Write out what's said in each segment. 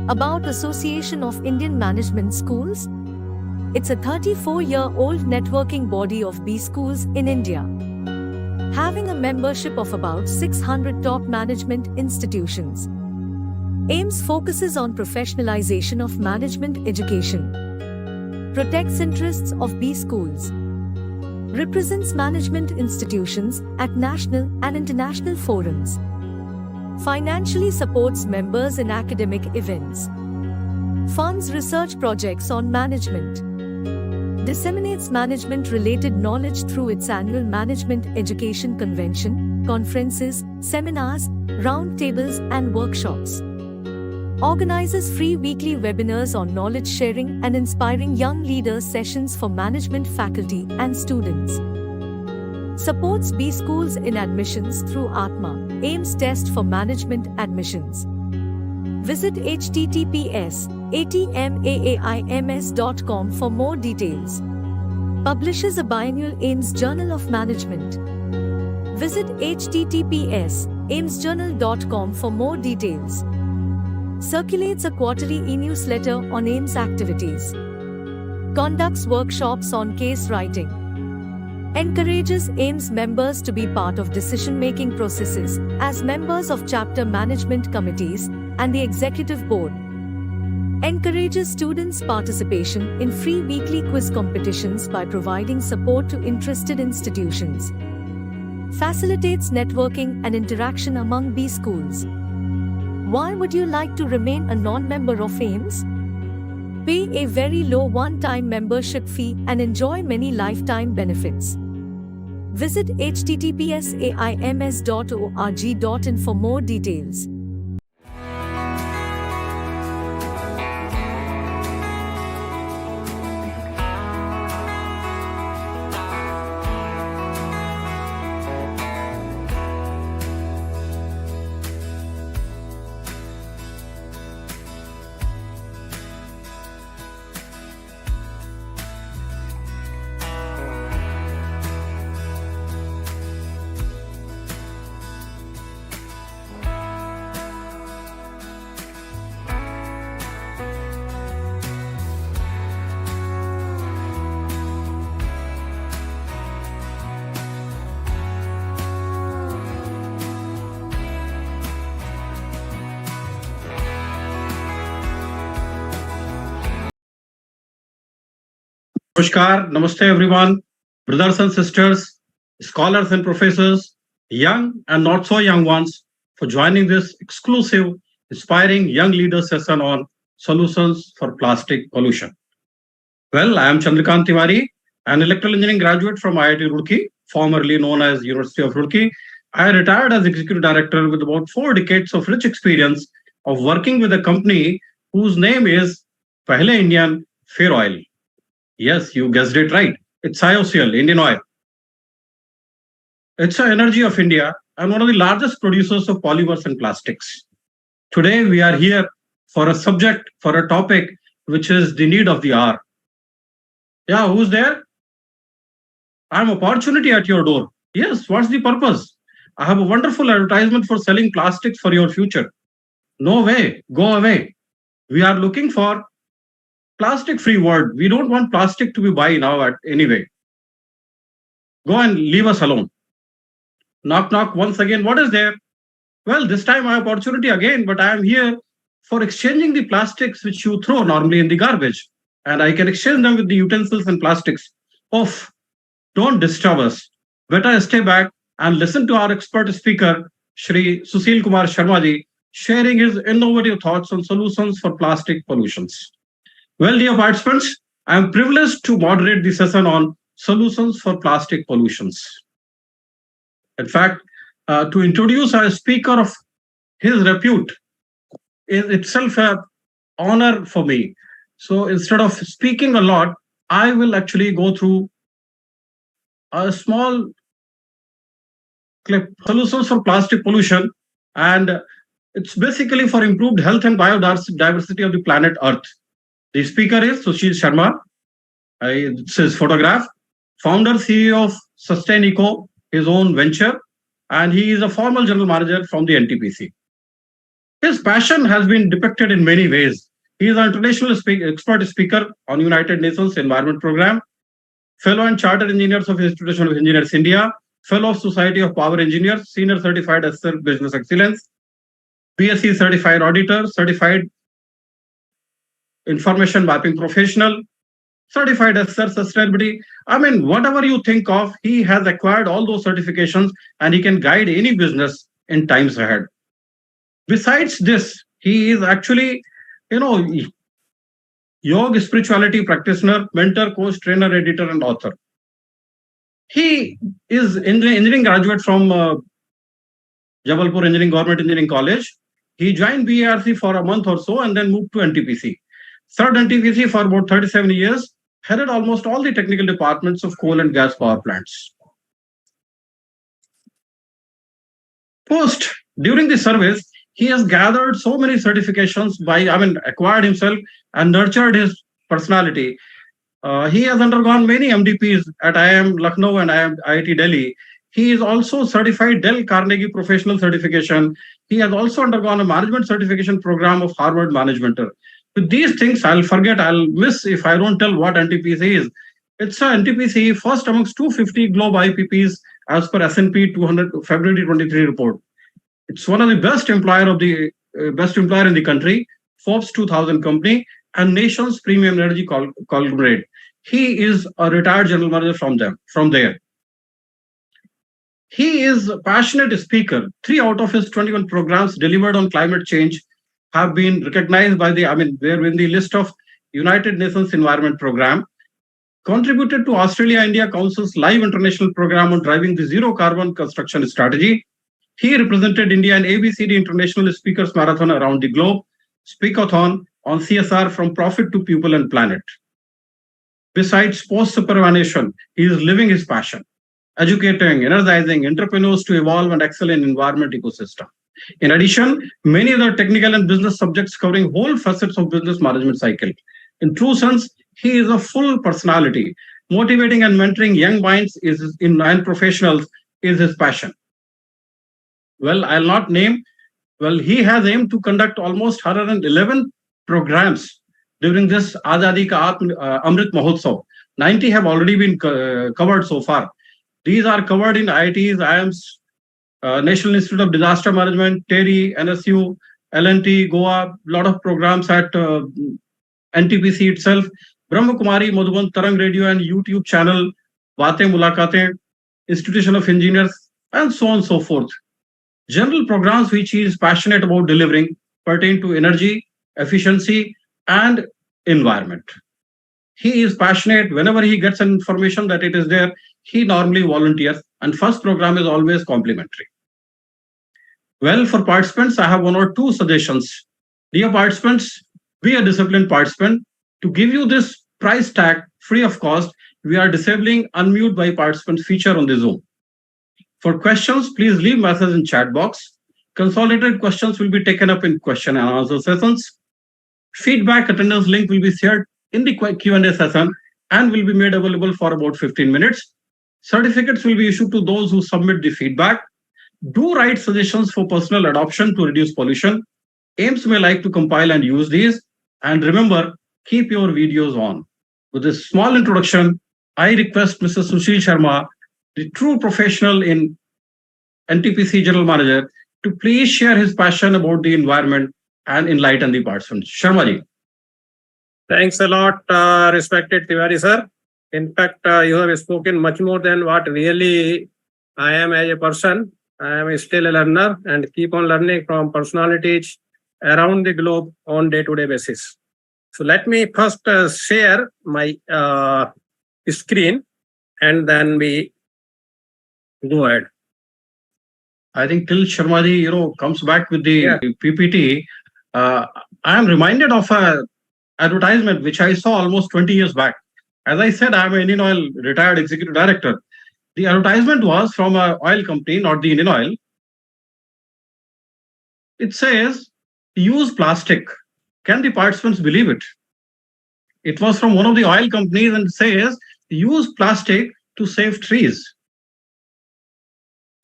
About Association of Indian Management Schools? It's a 34-year-old networking body of B schools in India, having a membership of about 600 top management institutions. AIMS focuses on professionalization of management education, protects interests of B schools, represents management institutions at national and international forums, financially supports members in academic events, funds research projects on management, disseminates management-related knowledge through its annual Management Education Convention, conferences, seminars, roundtables and workshops, organizes free weekly webinars on knowledge sharing and inspiring young leaders sessions for management faculty and students, supports B schools in admissions through Atma, AIMS test for management admissions. Visit https://atmaims.com for more details. Publishes a biannual AIMS Journal of Management. Visit https://aimsjournal.com for more details. Circulates a quarterly e-newsletter on AIMS activities. Conducts workshops on case writing. Encourages AIMS members to be part of decision-making processes as members of chapter management committees and the executive board. Encourages students' participation in free weekly quiz competitions by providing support to interested institutions. Facilitates networking and interaction among B schools. Why would you like to remain a non-member of AIMS? Pay a very low one-time membership fee and enjoy many lifetime benefits. Visit https://aims.org.in for more details. Namaskar, Namaste everyone, brothers and sisters, scholars and professors, young and not so young ones, for joining this exclusive, inspiring young leaders session on solutions for plastic pollution. Well, I am Chandra Tiwari, an electrical engineering graduate from IIT Roorkee, formerly known as University of Roorkee. I retired as executive director with about 4 decades of rich experience of working with a company whose name is Pehle Indian Fair Oil. Yes, you guessed it right. It's IOCL, Indian Oil. It's the energy of India and one of the largest producers of polymers and plastics. Today, we are here for a subject, for a topic, which is the need of the hour. Yeah, who's there? I'm opportunity at your door. Yes, what's the purpose? I have a wonderful advertisement for selling plastics for your future. No way, go away. We are looking for plastic-free world. We don't want plastic to be buy now at anyway. Go and leave us alone. Knock, knock once again. What is there? Well, this time I have opportunity again, but I am here for exchanging the plastics which you throw normally in the garbage. And I can exchange them with the utensils and plastics. Oof, don't disturb us. Better stay back and listen to our expert speaker, Shri Sushil Kumar Sharma ji, sharing his innovative thoughts on solutions for plastic pollutions. Well, dear participants, I am privileged to moderate the session on solutions for plastic pollutions. In fact, to introduce a speaker of his repute is itself an honor for me. So instead of speaking a lot, I will actually go through a small clip, solutions for plastic pollution, and it's basically for improved health and biodiversity of the planet Earth. The speaker is Sushil Sharma. It's his photograph. Founder, CEO of Sustaineco, his own venture, and he is a former general manager from the NTPC. His passion has been depicted in many ways. He is an international expert speaker on United Nations Environment Program, fellow and chartered engineers of Institution of Engineers India, fellow of Society of Power Engineers, senior certified assessor business excellence, BSc certified auditor, certified information mapping professional, certified assessor sustainability. I mean, whatever you think of, he has acquired all those certifications and he can guide any business in times ahead. Besides this, he is actually, you know, yoga spirituality practitioner, mentor, coach, trainer, editor, and author. He is engineering graduate from Jabalpur Engineering Government Engineering College. He joined BARC for a month or so and then moved to NTPC. Served NTPC for about 37 years, headed almost all the technical departments of coal and gas power plants. During the service, he has gathered so many certifications acquired himself and nurtured his personality. He has undergone many MDPs at IIM Lucknow and IIT Delhi. He is also certified Dell Carnegie Professional Certification. He has also undergone a management certification program of Harvard Management. With these things, I'll miss if I don't tell what NTPC is. It's a NTPC first amongst 250 global IPPs as per S&P 200 February 23 report. It's one of the best employer in the country, Forbes 2000 company, and nation's premium energy conglomerate. He is a retired general manager from there. He is a passionate speaker. 3 out of his 21 programs delivered on climate change have been recognized by they're in the list of United Nations Environment Program, contributed to Australia-India Council's live international program on driving the zero carbon construction strategy. He represented India in ABCD International Speakers Marathon around the globe, Speakathon on CSR from profit to people and planet. Besides post-superannuation, he is living his passion, educating, energizing entrepreneurs to evolve and excel in environment ecosystem. In addition, many other technical and business subjects covering whole facets of business management cycle. In true sense, he is a full personality. Motivating and mentoring young minds and professionals is his passion. Well, I'll not name. Well, he has aimed to conduct almost 111 programs during this Azadi Ka Amrit Mahotsav. 90 have already been covered so far. These are covered in IITs, IIMs, National Institute of Disaster Management, TERI, NSU, L&T, Goa, lot of programs at NTPC itself, Brahma Kumari, Madhuban, Tarang Radio and YouTube channel, Baatein Mulaqatein, Institution of Engineers, and so on and so forth. General programs which he is passionate about delivering pertain to energy, efficiency, and environment. He is passionate. Whenever he gets an information that it is there, he normally volunteers, and first program is always complimentary. Well, for participants, I have 1 or 2 suggestions. Dear participants, be a disciplined participant. To give you this price tag free of cost, we are disabling unmute by participants feature on the Zoom. For questions, please leave message in chat box. Consolidated questions will be taken up in question and answer sessions. Feedback attendance link will be shared in the Q&A session and will be made available for about 15 minutes. Certificates will be issued to those who submit the feedback. Do write suggestions for personal adoption to reduce pollution. AIMS may like to compile and use these. And remember, keep your videos on. With this small introduction, I request Mr. Sushil Sharma, the true professional in NTPC General Manager, to please share his passion about the environment and enlighten the participants. Sharma ji. Thanks a lot, respected Tiwari sir. In fact, you have spoken much more than what really I am as a person. I am still a learner and keep on learning from personalities around the globe on day-to-day basis. So let me first share my screen and then we go ahead. I think till Sharma ji, comes back with the PPT, I am reminded of a advertisement which I saw almost 20 years back. As I said, I am an Indian Oil retired executive director. The advertisement was from an oil company, not the Indian Oil. It says, use plastic. Can the participants believe it? It was from one of the oil companies and it says, use plastic to save trees.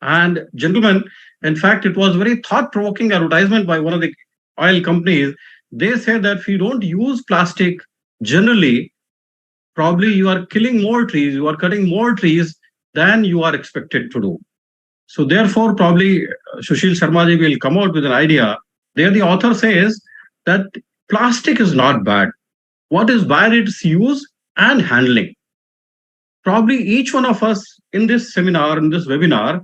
And gentlemen, in fact, it was very thought-provoking advertisement by one of the oil companies. They said that if you don't use plastic generally, probably you are killing more trees, you are cutting more trees than you are expected to do. So therefore, probably Sushil Sharma ji will come out with an idea. There the author says that plastic is not bad. What is bad is its use and handling. Probably each one of us in this seminar, in this webinar,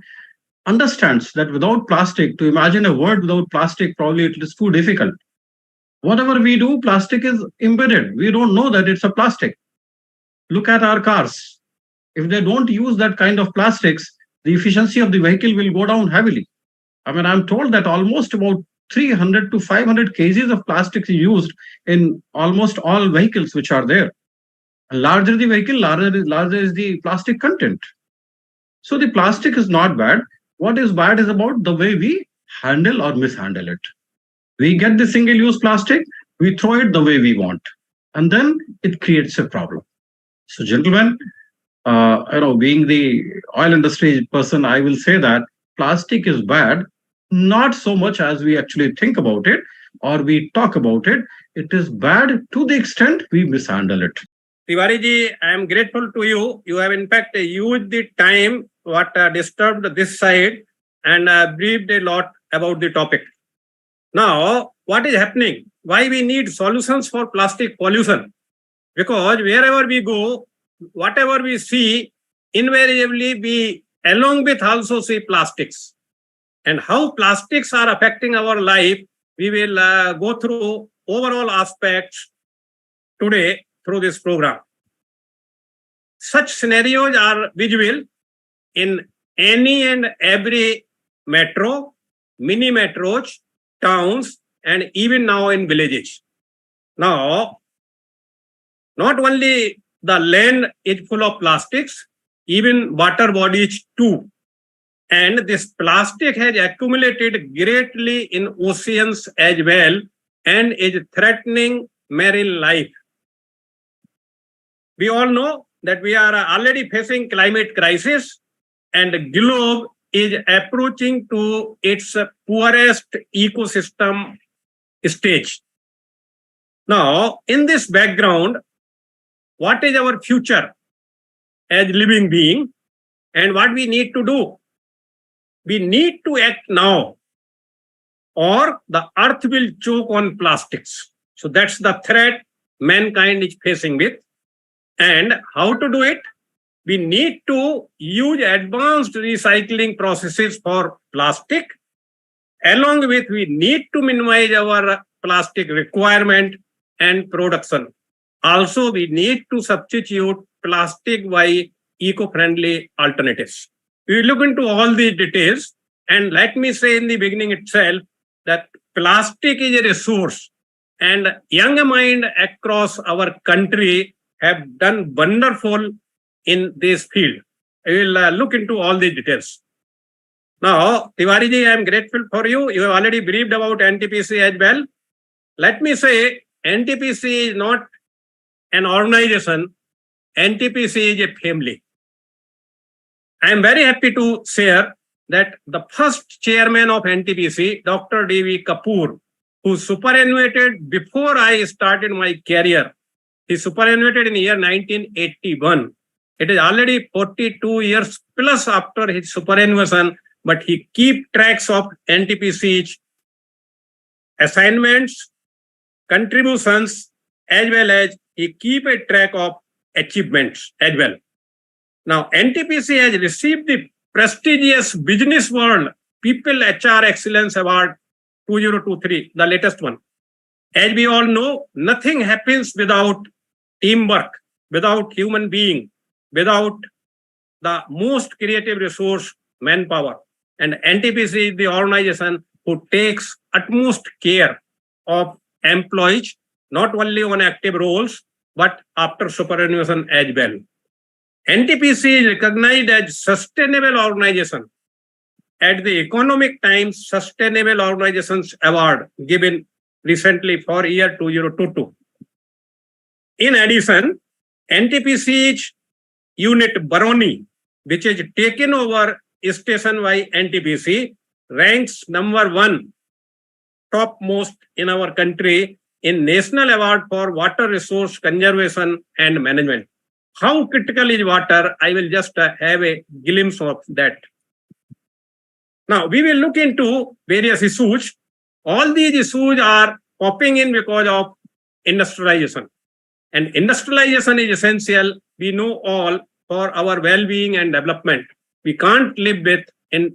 understands that without plastic, to imagine a world without plastic, probably it is too difficult. Whatever we do, plastic is embedded. We don't know that it's a plastic. Look at our cars. If they don't use that kind of plastics, the efficiency of the vehicle will go down heavily. I mean, I'm told that almost about 300 to 500 kgs of plastics is used in almost all vehicles which are there. Larger the vehicle, larger is the plastic content. So the plastic is not bad. What is bad is about the way we handle or mishandle it. We get the single-use plastic, we throw it the way we want, and then it creates a problem. So, gentlemen, being the oil industry person, I will say that plastic is bad, not so much as we actually think about it or we talk about it. It is bad to the extent we mishandle it. Tiwari ji, I am grateful to you. You have in fact used the time what disturbed this side and briefed a lot about the topic. Now, what is happening? Why we need solutions for plastic pollution? Because wherever we go, whatever we see, invariably we along with also see plastics. And how plastics are affecting our life, we will go through overall aspects today through this program. Such scenarios are visible in any and every metro, mini metros, towns, and even now in villages. Now, not only the land is full of plastics, even water bodies too. And this plastic has accumulated greatly in oceans as well and is threatening marine life. We all know that we are already facing climate crisis and the globe is approaching to its poorest ecosystem stage. Now, in this background, what is our future as living being and what we need to do? We need to act now or the earth will choke on plastics. So that's the threat mankind is facing with. And how to do it? We need to use advanced recycling processes for plastic. Along with, we need to minimize our plastic requirement and production. Also, we need to substitute plastic by eco-friendly alternatives. We will look into all these details. And let me say in the beginning itself that plastic is a resource and young minds across our country have done wonderful in this field. I will look into all the details. Now, Tiwari ji, I am grateful for you. You have already briefed about NTPC as well. Let me say, NTPC is not an organization. NTPC is a family. I am very happy to share that the first chairman of NTPC, Dr. D.V. Kapoor, who superannuated before I started my career, he superannuated in the year 1981. It is already 42 years plus after his superannuation, but he keeps tracks of NTPC's assignments, contributions, as well as he keeps a track of achievements as well. Now, NTPC has received the prestigious Business World People HR Excellence Award 2023, the latest one. As we all know, nothing happens without teamwork, without human being, without the most creative resource, manpower. And NTPC is the organization who takes utmost care of employees, not only on active roles, but after superannuation as well. NTPC is recognized as sustainable organization at the Economic Times Sustainable Organizations Award given recently for year 2022. In addition, NTPC's unit Baroni, which has taken over station by NTPC ranks number 1 topmost in our country in National Award for Water Resource Conservation and Management. How critical is water? I will just have a glimpse of that. Now, we will look into various issues. All these issues are popping in because of industrialization. And industrialization is essential, we know all, for our well-being and development. We can't live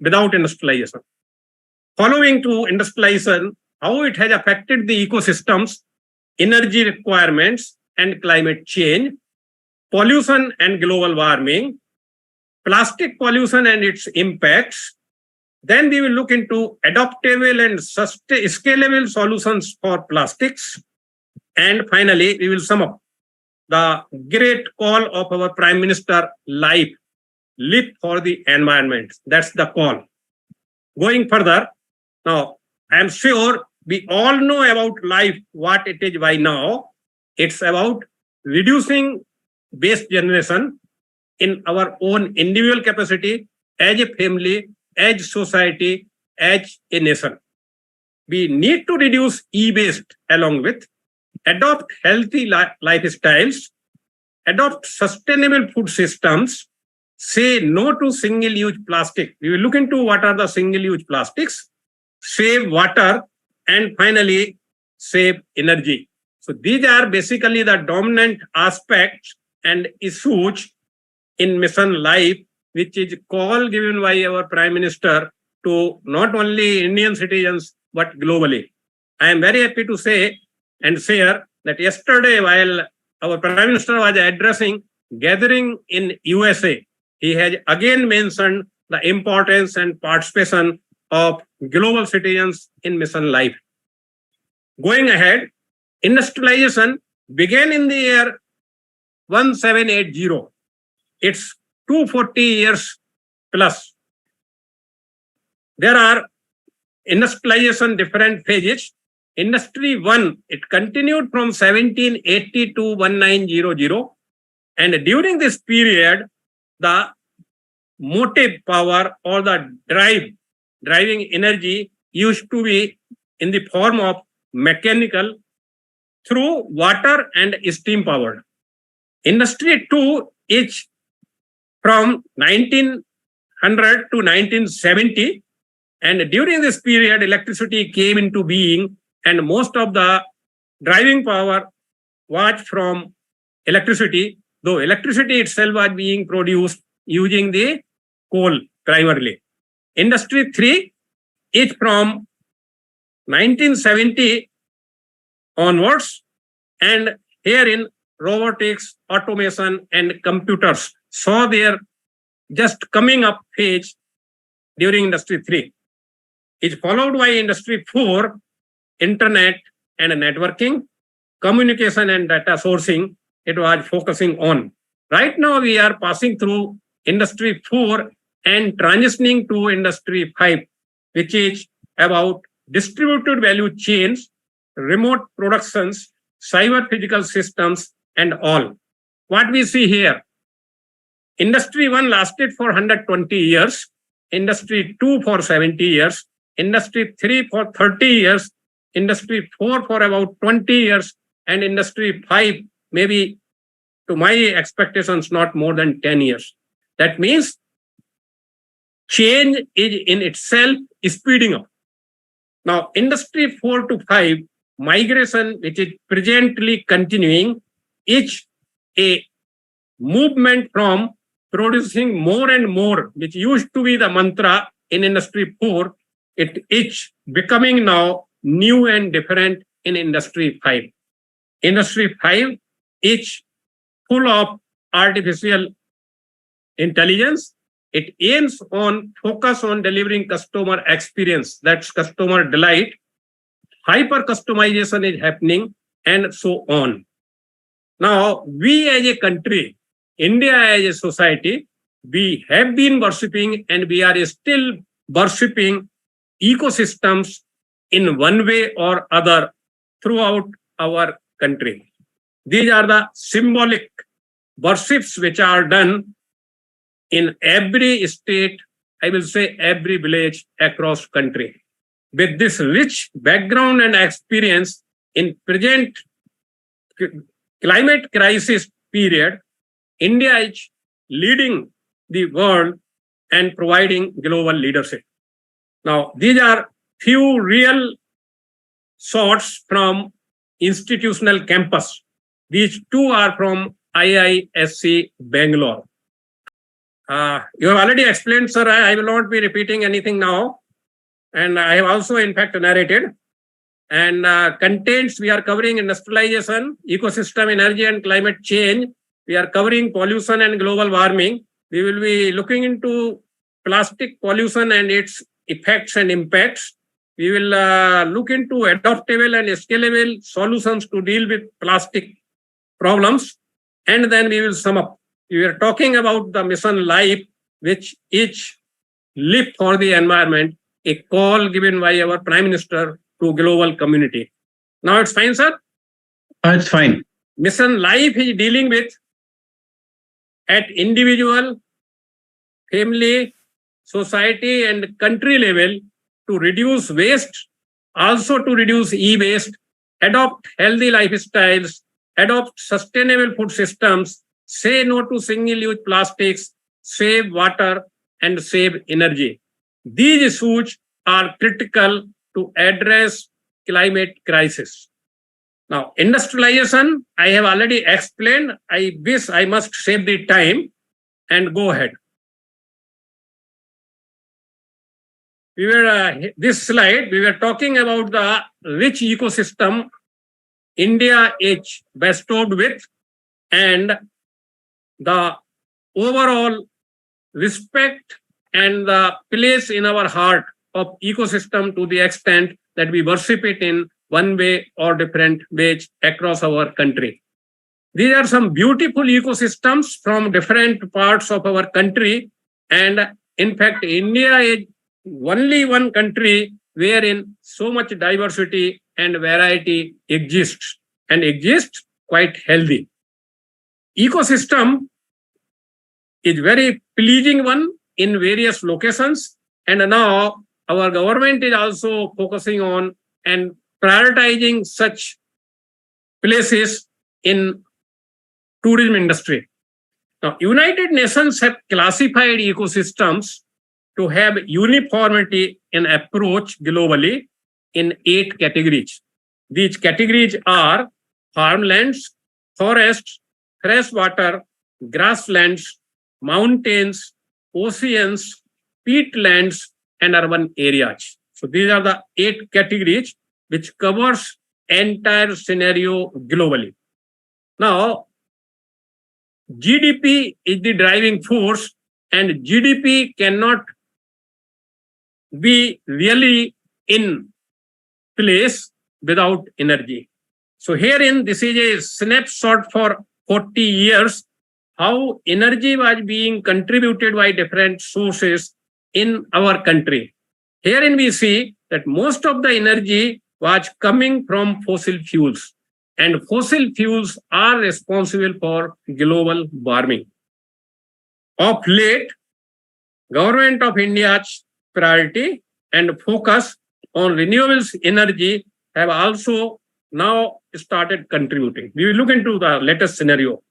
without industrialization. Following to industrialization, how it has affected the ecosystems, energy requirements and climate change, pollution and global warming, plastic pollution and its impacts. Then we will look into adaptable and scalable solutions for plastics. And finally, we will sum up the great call of our Prime Minister, live for the environment. That's the call. Going further, now, I am sure we all know about life, what it is by now. It's about reducing waste generation in our own individual capacity, as a family, as society, as a nation. We need to reduce e-waste along with, adopt healthy lifestyles, adopt sustainable food systems, say no to single-use plastic. We will look into what are the single-use plastics, save water, and finally, save energy. So these are basically the dominant aspects and issues in Mission Life, which is call given by our Prime Minister to not only Indian citizens, but globally. I am very happy to say and share that yesterday, while our Prime Minister was addressing gathering in USA, he has again mentioned the importance and participation of global citizens in Mission Life. Going ahead, industrialization began in the year 1780. It's 240 years plus. There are industrialization different phases. Industry 1, it continued from 1780 to 1900. And during this period, the motive power or the driving energy used to be in the form of mechanical through water and steam powered. Industry 2 is from 1900 to 1970. And during this period, electricity came into being and most of the driving power was from electricity, though electricity itself was being produced using the coal primarily. Industry 3 is from 1970 onwards, and herein robotics, automation, and computers saw their just coming up phase during Industry 3. It's followed by Industry 4, internet and networking, communication and data sourcing, it was focusing on. Right now, we are passing through Industry 4 and transitioning to Industry 5, which is about distributed value chains, remote productions, cyber physical systems, and all. What we see here, Industry 1 lasted for 120 years, Industry 2 for 70 years, Industry 3 for 30 years, Industry 4 for about 20 years, and Industry 5 maybe, to my expectations, not more than 10 years. That means change is in itself speeding up. Now, Industry 4 to 5, migration, which is presently continuing, is a movement from producing more and more, which used to be the mantra in Industry 4, it is becoming now new and different in Industry 5. Industry 5 is full of artificial intelligence. It aims on focus on delivering customer experience, that's customer delight. Hyper customization is happening and so on. Now, we as a country, India as a society, we have been worshipping and we are still worshipping ecosystems in one way or other throughout our country. These are the symbolic worships which are done in every state I will say every village across country. With this rich background and experience in present climate crisis period, India is leading the world and providing global leadership. Now, these are few real thoughts from institutional campus. These two are from IISc Bangalore. You have already explained, sir. I will not be repeating anything now. And I have also, in fact, narrated. And contents, we are covering industrialization, ecosystem, energy, and climate change. We are covering pollution and global warming. We will be looking into plastic pollution and its effects and impacts. We will look into adaptable and scalable solutions to deal with plastic problems. And then we will sum up. We are talking about the mission life, which is live for the environment, a call given by our Prime Minister to global community. Now it's fine, sir? It's fine. Mission life is dealing with at individual, family, society, and country level to reduce waste, also to reduce e-waste, adopt healthy lifestyles, adopt sustainable food systems, say no to single-use plastics, save water, and save energy. These issues are critical to address climate crisis. Now, industrialization, I have already explained. I wish I must save the time and go ahead. This slide, we were talking about the rich ecosystem India is bestowed with and the overall respect and the place in our heart of ecosystem to the extent that we worship it in one way or different ways across our country. These are some beautiful ecosystems from different parts of our country. And in fact, India is only one country wherein so much diversity and variety exists and exists quite healthy. Ecosystem is very pleasing one in various locations. And now our government is also focusing on and prioritizing such places in tourism industry. Now, United Nations have classified ecosystems to have uniformity in approach globally in 8 categories. These categories are farmlands, forests, freshwater, grasslands, mountains, oceans, peatlands, and urban areas. So these are the 8 categories which covers entire scenario globally. Now, GDP is the driving force, and GDP cannot be really in place without energy. So herein, this is a snapshot for 40 years, how energy was being contributed by different sources in our country. Herein we see that most of the energy was coming from fossil fuels, and fossil fuels are responsible for global warming. Of late, Government of India's priority and focus on renewables energy have also now started contributing. We will look into the latest scenario.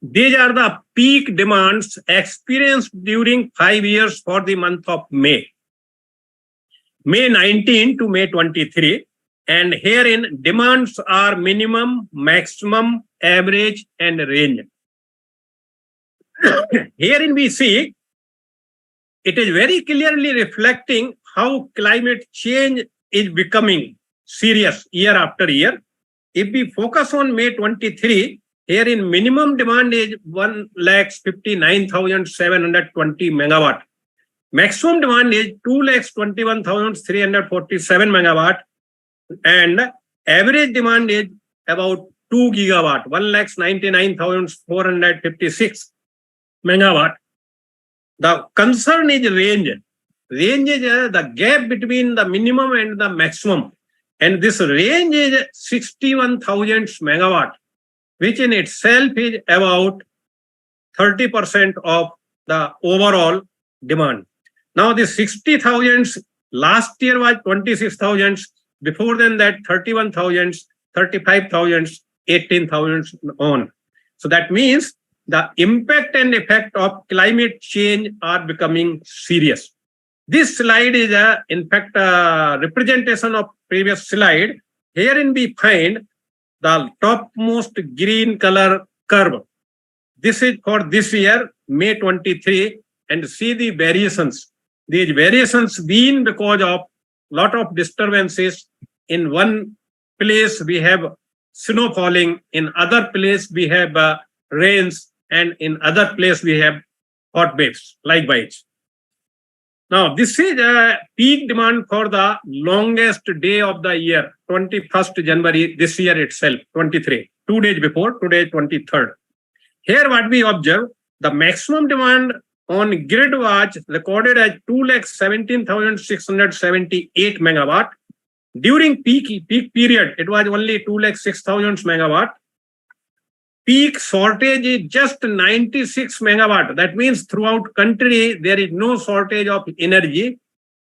These are the peak demands experienced during 5 years for the month of May. May 19 to May 23. And herein demands are minimum, maximum, average, and range. Herein we see it is very clearly reflecting how climate change is becoming serious year after year. If we focus on May 23, herein minimum demand is 1,59,720 megawatt. Maximum demand is 2,21,347 megawatt. And average demand is about 2 gigawatt, 1,99,456 megawatt. The concern is range. Range is the gap between the minimum and the maximum. And this range is 61,000 megawatt, which in itself is about 30% of the overall demand. Now the 60,000 last year was 26,000. Before then that 31,000, 35,000, 18,000 on. So that means the impact and effect of climate change are becoming serious. This slide is in fact a representation of previous slide. Herein we find the topmost green color curve. This is for this year, May 23, and see the variations. These variations been because of lot of disturbances. In one place we have snow falling, in other place we have rains, and in other place we have hot waves, likewise. Now, this is a peak demand for the longest day of the year, 21st January, this year itself, 23, 2 days before, today 23rd. Here what we observe, the maximum demand on grid was recorded as 2,17,678 megawatt. During peak period, it was only 2,06,000 megawatt. Peak shortage is just 96 megawatt. That means throughout country, there is no shortage of energy.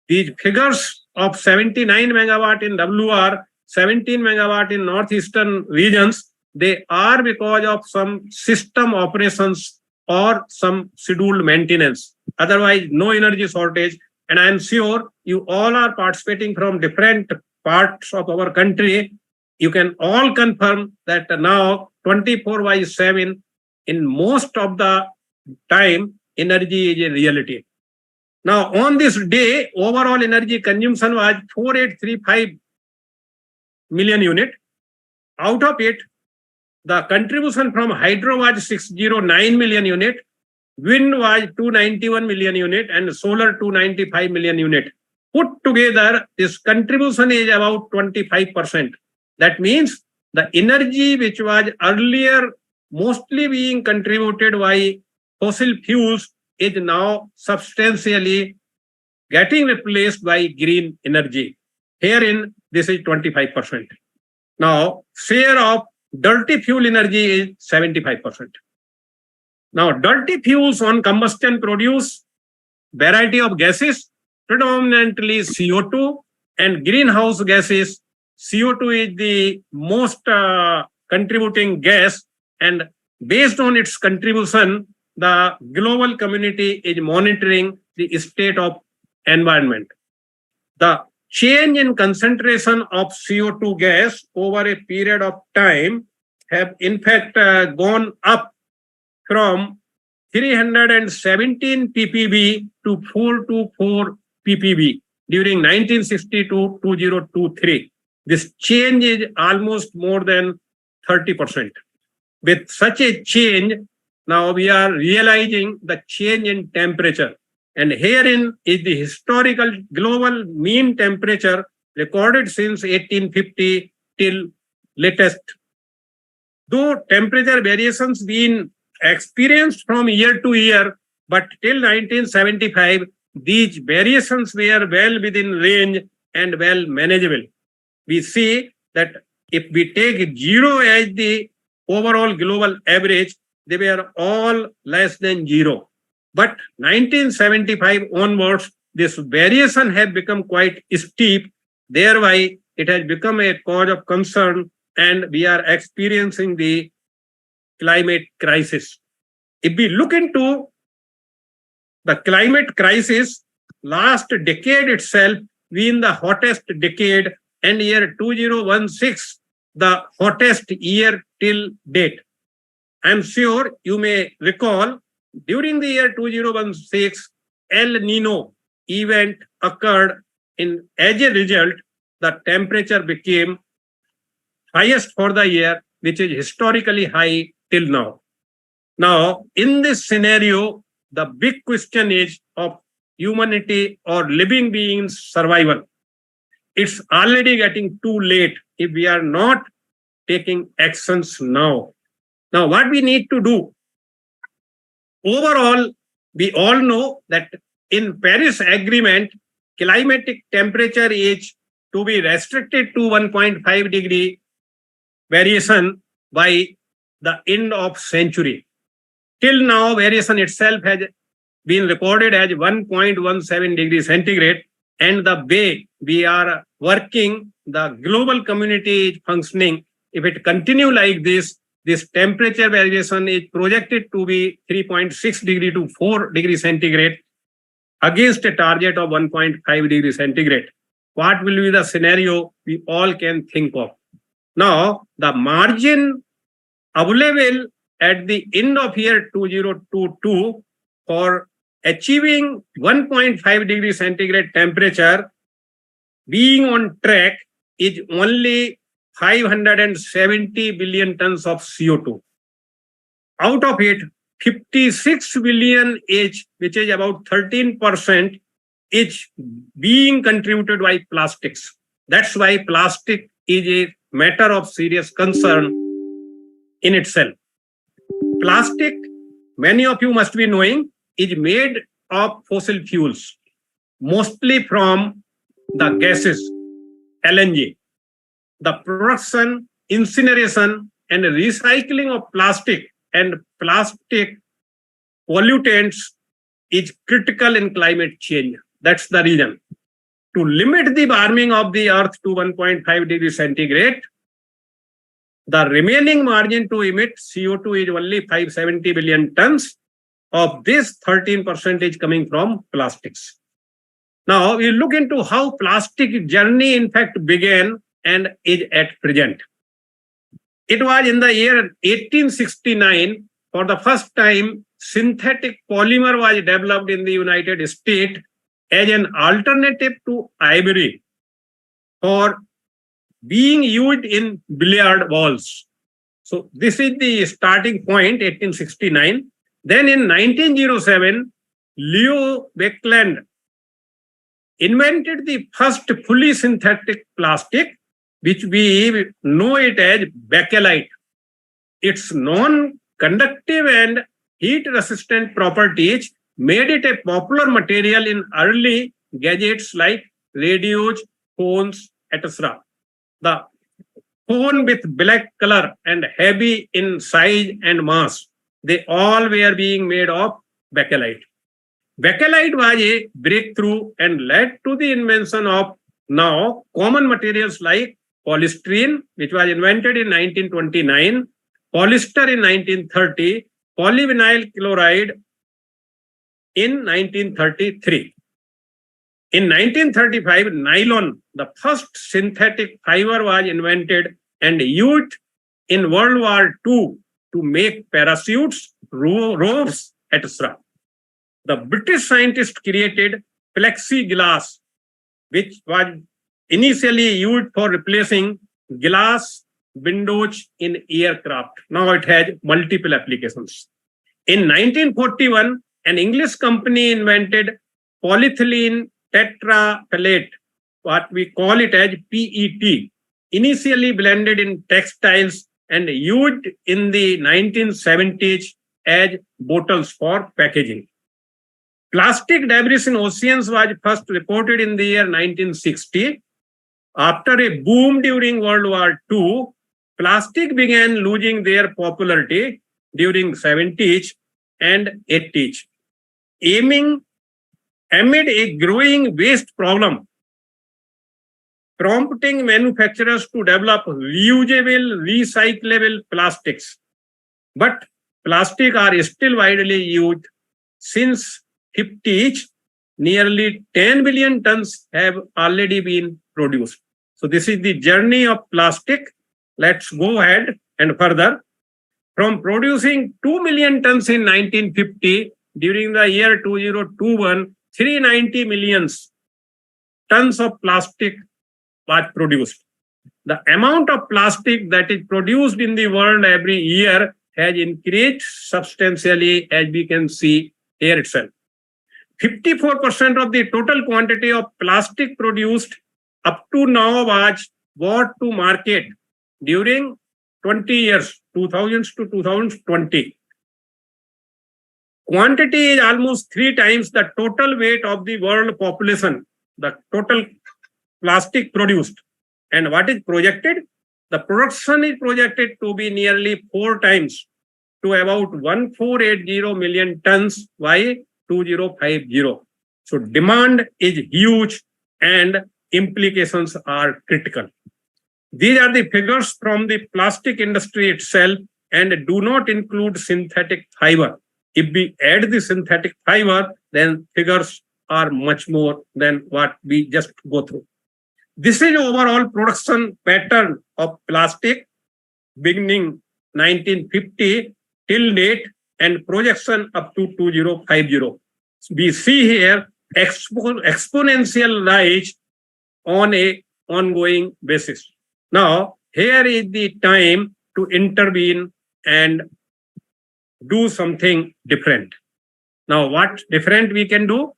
These figures of 79 megawatt in WR, 17 megawatt in northeastern regions, they are because of some system operations or some scheduled maintenance. Otherwise, no energy shortage. And I am sure you all are participating from different parts of our country. You can all confirm that now 24/7, in most of the time, energy is a reality. Now, on this day, overall energy consumption was 4835 million unit. Out of it, the contribution from hydro was 609 million unit, wind was 291 million unit, and solar 295 million unit. Put together, this contribution is about 25%. That means the energy which was earlier mostly being contributed by fossil fuels is now substantially getting replaced by green energy. Herein, this is 25%. Now, share of dirty fuel energy is 75%. Now, dirty fuels on combustion produce variety of gases, predominantly CO2 and greenhouse gases. CO2 is the most contributing gas, and based on its contribution, the global community is monitoring the state of environment. The change in concentration of CO2 gas over a period of time have in fact gone up from 317 ppb to 424 ppb during 1960 to 2023. This change is almost more than 30%. With such a change, now we are realizing the change in temperature. And herein is the historical global mean temperature recorded since 1850 till latest. Though temperature variations been experienced from year to year, but till 1975, these variations were well within range and well manageable. We see that if we take zero as the overall global average, they were all less than zero. But 1975 onwards, this variation has become quite steep. Thereby, it has become a cause of concern, and we are experiencing the climate crisis. If we look into the climate crisis, last decade itself being the hottest decade, and year 2016, the hottest year till date. I'm sure you may recall, during the year 2016, El Nino event occurred, as a result, the temperature became highest for the year, which is historically high till now. Now, in this scenario, the big question is of humanity or living beings' survival. It's already getting too late if we are not taking actions now. Now, what we need to do? Overall, we all know that in Paris Agreement, climatic temperature is to be restricted to 1.5 degree variation by the end of century. Till now, variation itself has been recorded as 1.17 degrees centigrade, and the way we are working, the global community is functioning. If it continue like this temperature variation is projected to be 3.6 degree to 4 degrees centigrade against a target of 1.5 degrees centigrade. What will be the scenario we all can think of? Now, the margin available at the end of year 2022 for achieving 1.5 degrees centigrade temperature being on track is only 570 billion tons of CO2. Out of it, 56 billion each, which is about 13%, is being contributed by plastics. That's why plastic is a matter of serious concern in itself. Plastic, many of you must be knowing, is made of fossil fuels, mostly from the gases, LNG. The production, incineration, and recycling of plastic and plastic pollutants is critical in climate change. That's the reason. To limit the warming of the earth to 1.5 degrees centigrade, the remaining margin to emit CO2 is only 570 billion tons. Of this, 13% is coming from plastics. Now, we look into how plastic journey in fact began and is at present. It was in the year 1869, for the first time, synthetic polymer was developed in the United States as an alternative to ivory for being used in billiard balls. So this is the starting point, 1869. Then in 1907, Leo Baekeland invented the first fully synthetic plastic, which we know it as bakelite. Its non-conductive and heat-resistant properties made it a popular material in early gadgets like radios, phones, etc. The phone with black color and heavy in size and mass, they all were being made of bakelite. Bakelite was a breakthrough and led to the invention of now common materials like polystyrene, which was invented in 1929, polyester in 1930, polyvinyl chloride in 1933. In 1935, nylon, the first synthetic fiber, was invented and used in World War II to make parachutes, ropes, etc. The British scientists created plexiglass, which was initially used for replacing glass windows in aircraft. Now it has multiple applications. In 1941, an English company invented polyethylene tetraphthalate, what we call it as PET, initially blended in textiles and used in the 1970s as bottles for packaging. Plastic debris in oceans was first reported in the year 1960. After a boom during World War II, plastic began losing their popularity during 70s and 80s. Amid a growing waste problem, prompting manufacturers to develop reusable, recyclable plastics. But plastic are still widely used. Since 50s, nearly 10 billion tons have already been produced. So this is the journey of plastic. Let's go ahead and further. From producing 2 million tons in 1950, during the year 2021, 390 million tons of plastic was produced. The amount of plastic that is produced in the world every year has increased substantially, as we can see here itself. 54% of the total quantity of plastic produced up to now was brought to market during 20 years, 2000 to 2020. Quantity is almost 3 times the total weight of the world population, the total plastic produced. And what is projected? The production is projected to be nearly 4 times to about 1480 million tons by 2050. So demand is huge and implications are critical. These are the figures from the plastic industry itself and do not include synthetic fiber. If we add the synthetic fiber, then figures are much more than what we just go through. This is overall production pattern of plastic beginning 1950 till date and projection up to 2050. We see here exponential rise on a ongoing basis. Now, here is the time to intervene and do something different. Now, what different we can do?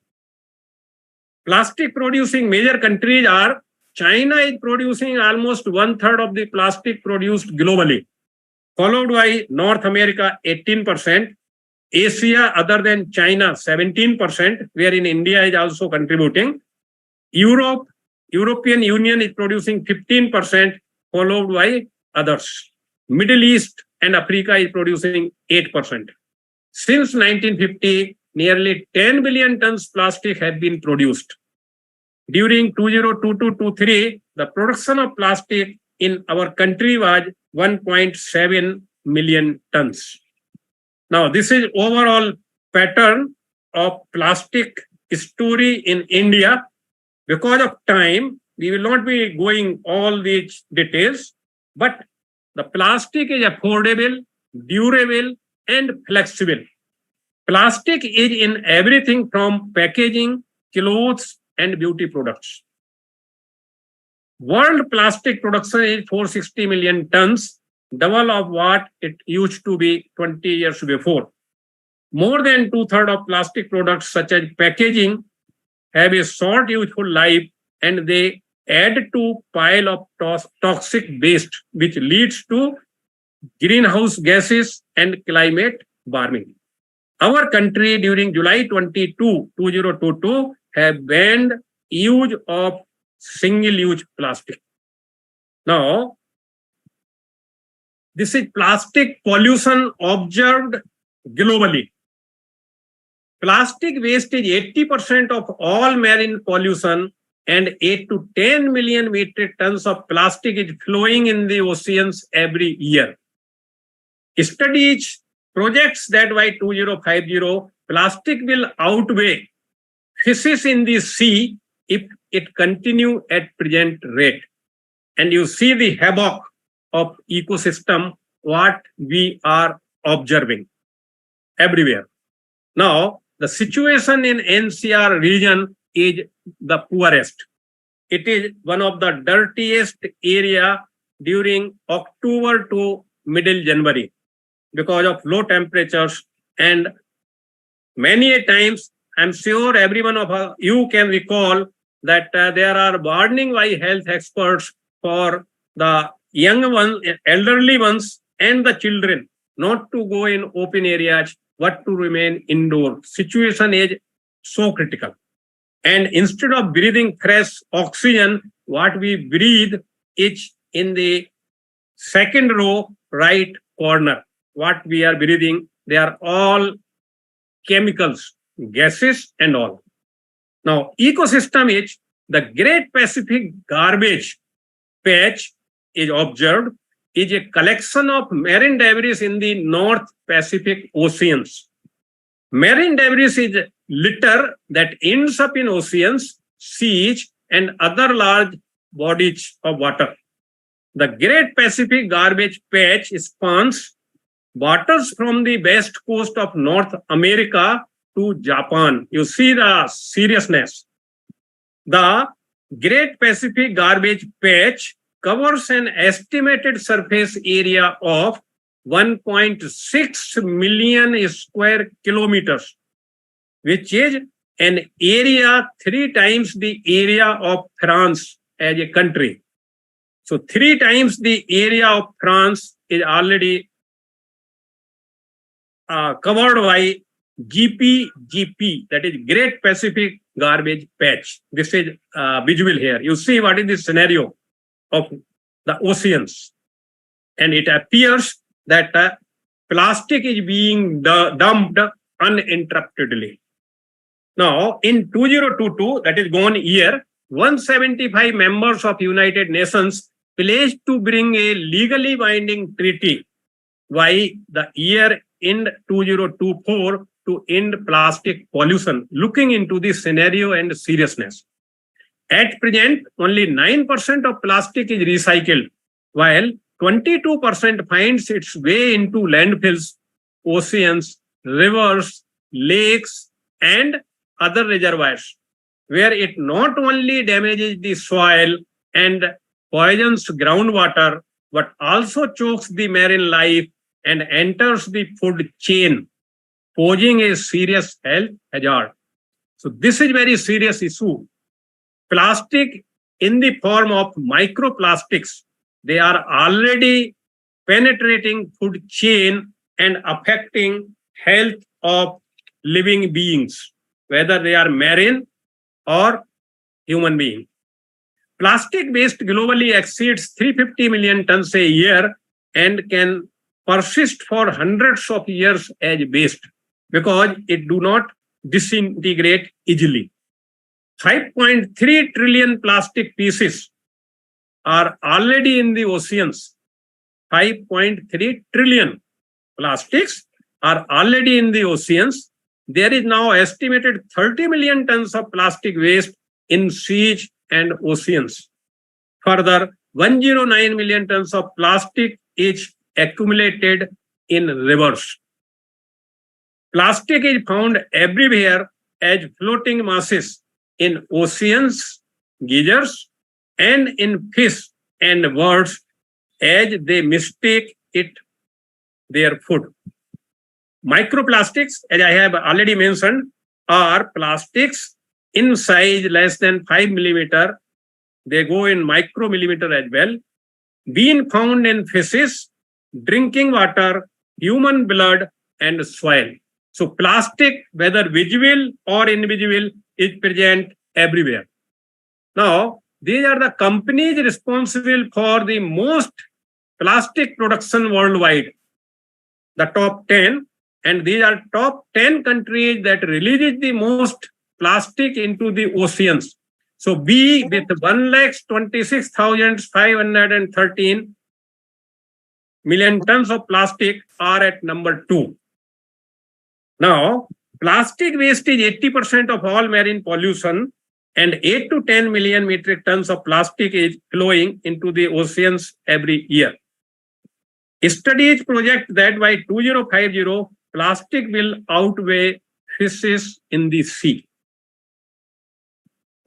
Plastic producing major countries are China is producing almost 1/3 of the plastic produced globally, followed by North America 18%, Asia other than China 17%, wherein India is also contributing. European Union is producing 15%, followed by others. Middle East and Africa is producing 8%. Since 1950, nearly 10 billion tons plastic have been produced. During 2022-23, the production of plastic in our country was 1.7 million tons. Now, this is overall pattern of plastic story in India. Because of time, we will not be going all these details, but the plastic is affordable, durable, and flexible. Plastic is in everything from packaging, clothes, and beauty products. World plastic production is 460 million tons, double of what it used to be 20 years before. More than 2/3 of plastic products such as packaging have a short useful life and they add to pile of toxic waste, which leads to greenhouse gases and climate warming. Our country during July 22, 2022 have banned use of single-use plastic. Now, this is plastic pollution observed globally. Plastic waste is 80% of all marine pollution and 8 to 10 million metric tons of plastic is flowing in the oceans every year. Studies projects that by 2050, plastic will outweigh fishes in the sea if it continue at present rate. And you see the havoc of ecosystem, what we are observing everywhere. Now, the situation in NCR region is the poorest. It is one of the dirtiest area during October to middle January because of low temperatures. And many a times, I'm sure every one of you can recall that there are warning by health experts for the young ones, elderly ones, and the children not to go in open areas, but to remain indoor. Situation is so critical. And instead of breathing fresh oxygen, what we breathe is in the second row, right corner. What we are breathing, they are all chemicals, gases and all. Now, ecosystem is the Great Pacific Garbage Patch is observed is a collection of marine debris in the North Pacific Oceans. Marine debris is litter that ends up in oceans, seas, and other large bodies of water. The Great Pacific Garbage Patch spans waters from the west coast of North America to Japan. You see the seriousness. The Great Pacific Garbage Patch covers an estimated surface area of 1.6 million square kilometers, which is an area 3 times the area of France as a country. So 3 times the area of France is already covered by GPGP, that is Great Pacific Garbage Patch. This is visual here. You see what is the scenario of the oceans. And it appears that plastic is being dumped uninterruptedly. Now, in 2022, that is gone year, 175 members of United Nations pledged to bring a legally binding treaty by the year end 2024 to end plastic pollution, looking into the scenario and seriousness. At present, only 9% of plastic is recycled, while 22% finds its way into landfills, oceans, rivers, lakes, and other reservoirs, where it not only damages the soil and poisons groundwater, but also chokes the marine life and enters the food chain, posing a serious health hazard. So this is very serious issue. Plastic in the form of microplastics, they are already penetrating food chain and affecting health of living beings, whether they are marine or human being. Plastic waste globally exceeds 350 million tons a year and can persist for hundreds of years as waste because it do not disintegrate easily. 5.3 trillion plastic pieces are already in the oceans. 5.3 trillion plastics are already in the oceans. There is now estimated 30 million tons of plastic waste in seas and oceans. Further, 109 million tons of plastic is accumulated in rivers. Plastic is found everywhere as floating masses in oceans, geysers, and in fish and birds as they mistake it their food. Microplastics, as I have already mentioned, are plastics in size less than 5 millimeter. They go in micromillimeter as well. Being found in fishes, drinking water, human blood, and soil. So plastic, whether visible or invisible, is present everywhere. Now, these are the companies responsible for the most plastic production worldwide, the top 10, and these are top 10 countries that releases the most plastic into the oceans. So B with 1,26,513 million tons of plastic are at number 2. Now, plastic waste is 80% of all marine pollution, and 8 to 10 million metric tons of plastic is flowing into the oceans every year. Studies project that by 2050, plastic will outweigh fishes in the sea.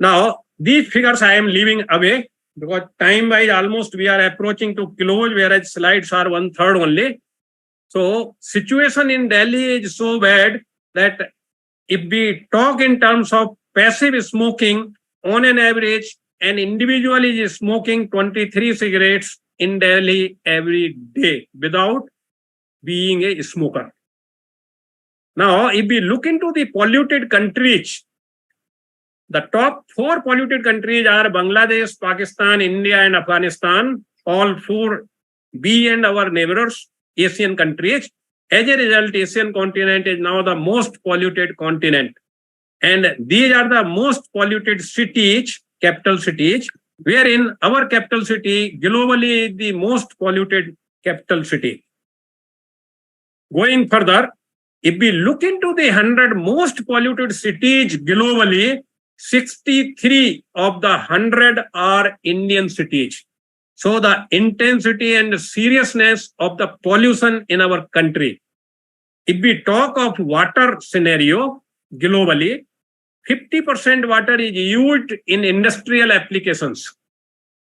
Now, these figures I am leaving away because time-wise almost we are approaching to close, whereas slides are 1/3 only. So, situation in Delhi is so bad that if we talk in terms of passive smoking, on an average, an individual is smoking 23 cigarettes in Delhi every day without being a smoker. Now, if we look into the polluted countries, the top 4 polluted countries are Bangladesh, Pakistan, India, and Afghanistan, all 4 B and our neighbors, Asian countries. As a result, Asian continent is now the most polluted continent. And these are the most polluted cities, capital cities, wherein our capital city globally is the most polluted capital city. Going further, if we look into the 100 most polluted cities globally, 63 of the 100 are Indian cities. So the intensity and seriousness of the pollution in our country. If we talk of water scenario globally, 50% water is used in industrial applications.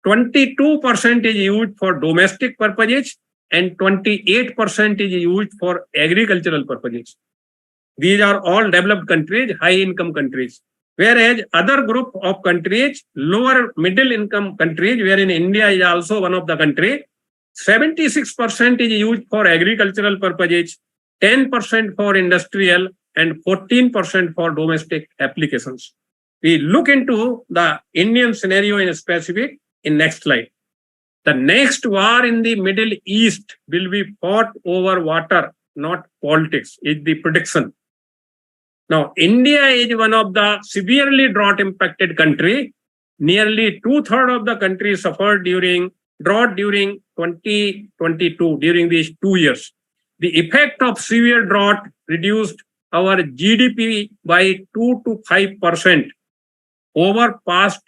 22% is used for domestic purposes and 28% is used for agricultural purposes. These are all developed countries, high income countries. Whereas other group of countries, lower middle income countries, wherein India is also one of the country, 76% is used for agricultural purposes, 10% for industrial, and 14% for domestic applications. We look into the Indian scenario in specific in next slide. The next war in the Middle East will be fought over water not politics. It's the prediction. Now, India is one of the severely drought impacted country. Nearly 2/3 of the country suffered during drought during 2022, during these 2 years. The effect of severe drought reduced our GDP by 2 to 5% over past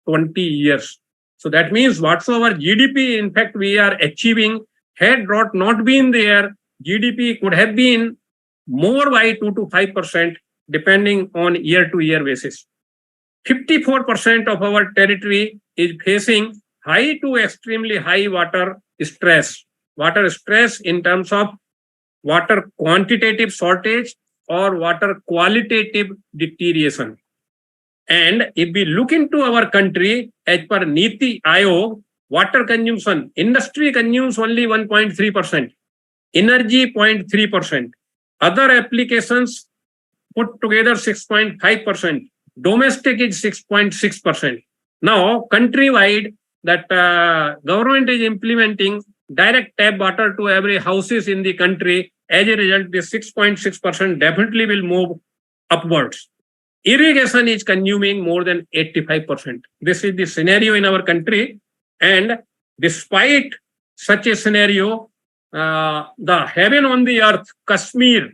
20 years. So that means whatsoever GDP, in fact, we are achieving, had drought not been there, GDP could have been more by 2 to 5%, depending on year-to-year basis. 54% of our territory is facing high to extremely high water stress. Water stress in terms of water quantitative shortage or water qualitative deterioration. And if we look into our country, as per Niti Aayog, water consumption, industry consumes only 1.3%, energy 0.3%, other applications put together 6.5%, domestic is 6.6%. Now, countrywide, that government is implementing direct tap water to every houses in the country. As a result, this 6.6% definitely will move upwards. Irrigation is consuming more than 85%. This is the scenario in our country. And despite such a scenario, the heaven on the earth, Kashmir,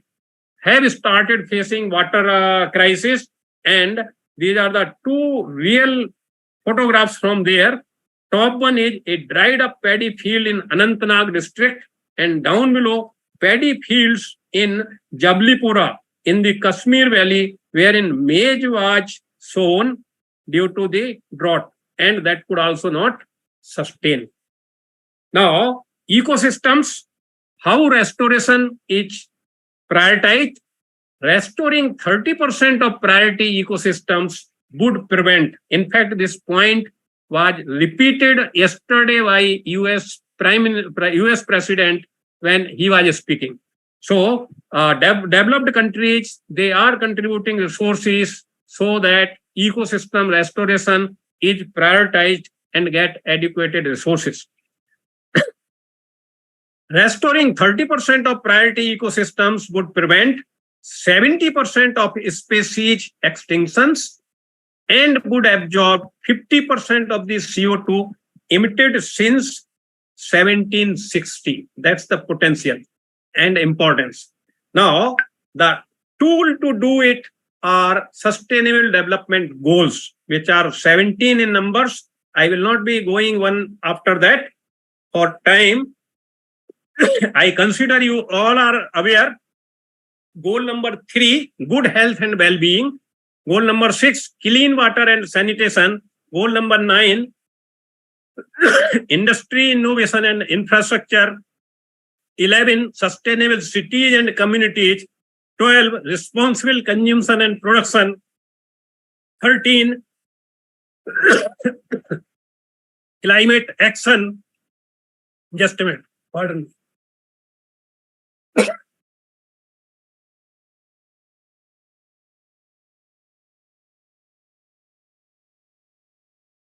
have started facing water crisis. And these are the two real photographs from there. Top one is a dried up paddy field in Anantnag district, and down below paddy fields in Jabalipura in the Kashmir Valley, wherein maize was sown due to the drought, and that could also not sustain. Now, ecosystems, how restoration is prioritized. Restoring 30% of priority ecosystems would prevent. In fact, this point was repeated yesterday by US President when he was speaking. So, developed countries, they are contributing resources so that ecosystem restoration is prioritized and get adequate resources. Restoring 30% of priority ecosystems would prevent 70% of species extinctions and would absorb 50% of the CO2 emitted since 1760. That's the potential and importance. Now, the tool to do it are Sustainable Development Goals, which are 17 in numbers. I will not be going one after that for time. I consider you all are aware. Goal number 3, good health and well-being. Goal number 6, clean water and sanitation. Goal number 9, industry, innovation and infrastructure. 11, sustainable cities and communities. 12, responsible consumption and production. 13, climate action. Just a minute, pardon me.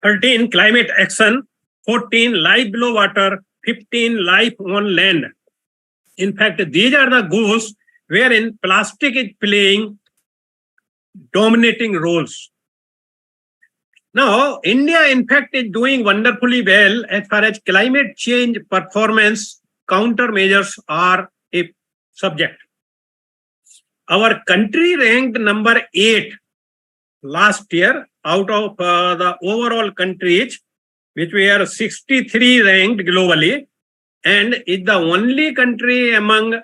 13, climate action. 14, life below water. 15, life on land. In fact, these are the goals wherein plastic is playing dominating roles. Now, India, in fact, is doing wonderfully well as far as climate change performance countermeasures are a subject. Our country ranked number 8 last year out of the overall countries, which were 63 ranked globally, and is the only country among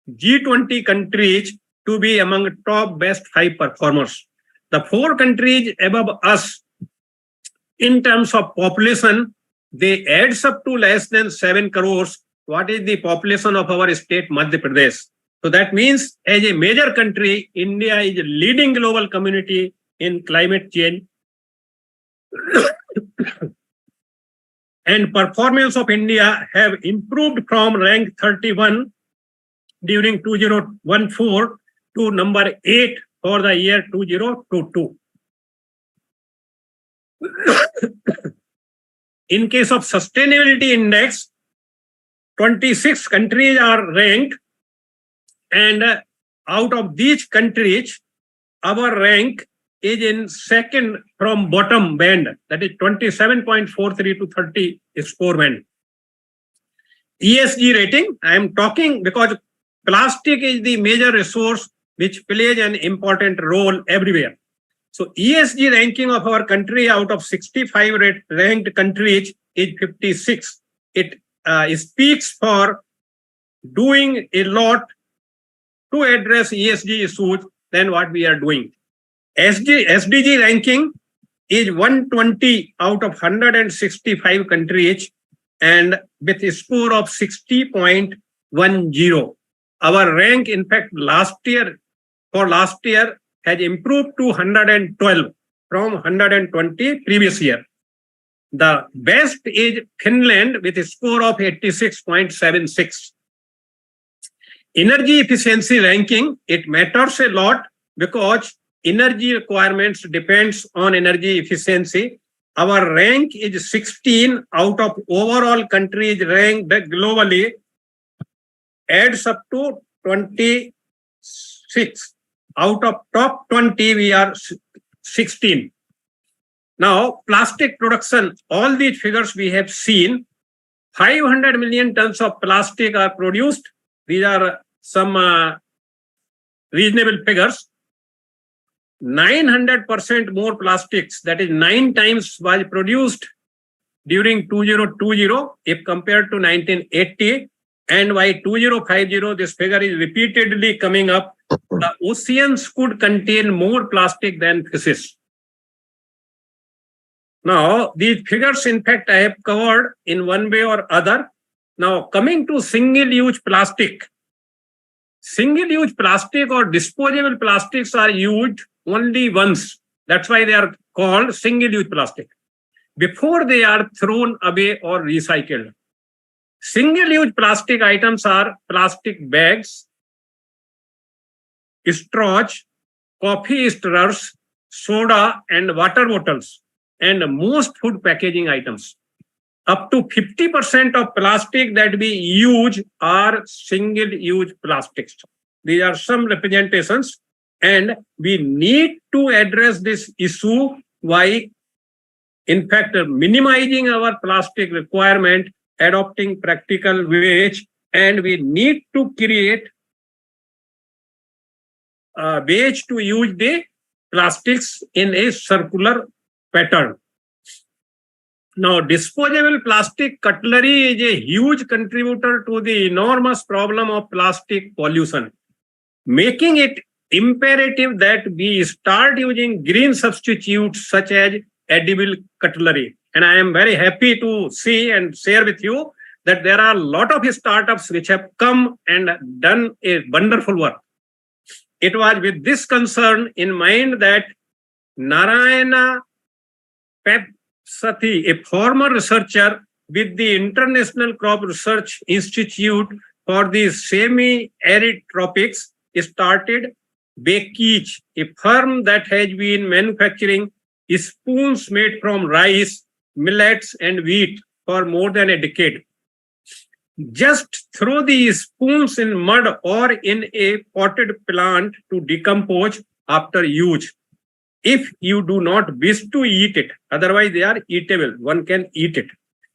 G20 countries to be among top best 5 performers. The 4 countries above us in terms of population, they adds up to less than 7 crores. What is the population of our state, Madhya Pradesh? So that means as a major country, India is a leading global community in climate change. And performance of India have improved from rank 31 during 2014 to number 8 for the year 2022. In case of sustainability index, 26 countries are ranked And out of these countries, our rank is in second from bottom band, that is 27.43 to 30 score band. ESG rating, I am talking because plastic is the major resource which plays an important role everywhere. So ESG ranking of our country out of 65 ranked countries is 56. It speaks for doing a lot to address ESG issues than what we are doing. SDG ranking is 120 out of 165 countries and with a score of 60.10. Our rank, in fact, last year has improved to 112 from 120 previous year. The best is Finland with a score of 86.76. Energy efficiency ranking, it matters a lot because energy requirements depends on energy efficiency. Our rank is 16 out of overall countries ranked globally, adds up to 26. Out of top 20, we are 16. Now, plastic production, all these figures we have seen, 500 million tons of plastic are produced. These are some reasonable figures. 900% more plastics, that is 9 times was produced during 2020 if compared to 1980. And by 2050, this figure is repeatedly coming up. The oceans could contain more plastic than fishes. Now, these figures, in fact, I have covered in one way or other. Now, coming to single-use plastic. Single-use plastic or disposable plastics are used only once. That's why they are called single-use plastic. Before they are thrown away or recycled. Single-use plastic items are plastic bags, straws, coffee stirrers, soda and water bottles, and most food packaging items. Up to 50% of plastic that we use are single-use plastics. These are some representations, and we need to address this issue by, in fact, minimizing our plastic requirement, adopting practical ways, and we need to create ways to use the plastics in a circular pattern. Now, disposable plastic cutlery is a huge contributor to the enormous problem of plastic pollution, making it imperative that we start using green substitutes such as edible cutlery. And I am very happy to see and share with you that there are a lot of startups which have come and done a wonderful work. It was with this concern in mind that Narayana Pepsati, a former researcher with the International Crop Research Institute for the Semi-Arid Tropics, started Bakij, a firm that has been manufacturing spoons made from rice, millets, and wheat for more than a decade. Just throw the spoons in mud or in a potted plant to decompose after use. If you do not wish to eat it, otherwise they are eatable, one can eat it.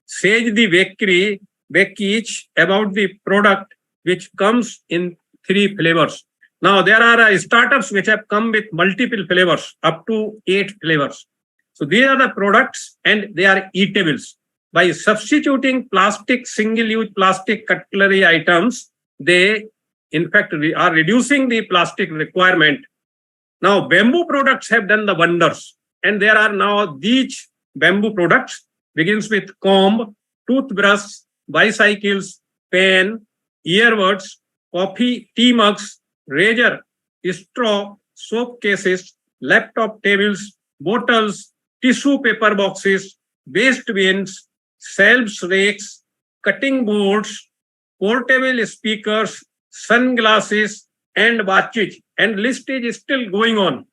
Says the Bakij about the product which comes in 3 flavors. Now, there are startups which have come with multiple flavors, up to 8 flavors. So these are the products and they are eatables. By substituting plastic, single-use plastic cutlery items, they, in fact, are reducing the plastic requirement. Now, bamboo products have done the wonders. And there are now these bamboo products, begins with comb, toothbrush, bicycles, pen, earbuds, coffee, tea mugs, razor, straw, soap cases, laptop tables, bottles, tissue paper boxes, waste bins, shelves rakes, cutting boards, portable speakers, sunglasses, and watches. And list is still going on.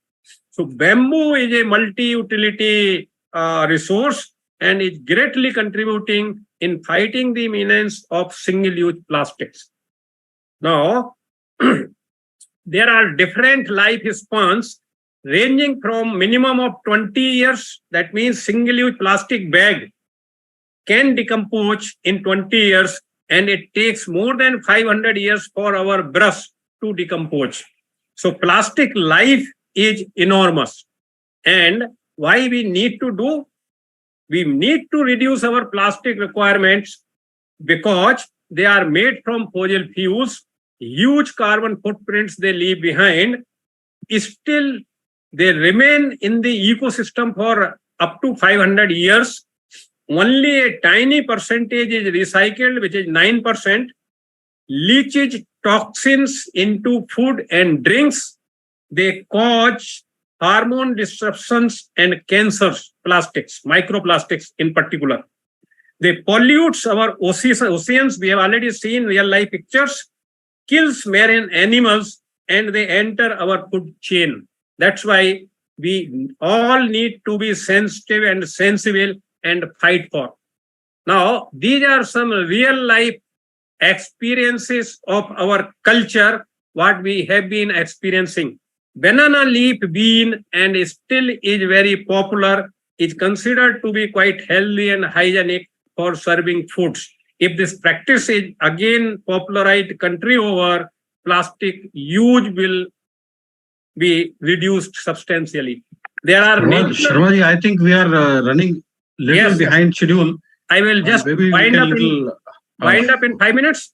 So bamboo is a multi-utility resource and is greatly contributing in fighting the menace of single-use plastics. Now, there are different life spans ranging from minimum of 20 years. That means single-use plastic bag can decompose in 20 years, and it takes more than 500 years for our brush to decompose. So plastic life is enormous. And why we need to do? We need to reduce our plastic requirements because they are made from fossil fuels, huge carbon footprints they leave behind. Still, they remain in the ecosystem for up to 500 years. Only a tiny percentage is recycled, which is 9%. Leaches toxins into food and drinks. They cause hormone disruptions and cancers, plastics, microplastics in particular. They pollute our oceans. We have already seen real life pictures. Kills marine animals, and they enter our food chain. That's why we all need to be sensitive and sensible and fight for. Now, these are some real life experiences of our culture, what we have been experiencing. Banana leaf bean, and still is very popular, is considered to be quite healthy and hygienic for serving foods. If this practice is again popularized country over, plastic use will be reduced substantially. There are Sharma, I think we are running little behind schedule. I will just wind up in 5 minutes.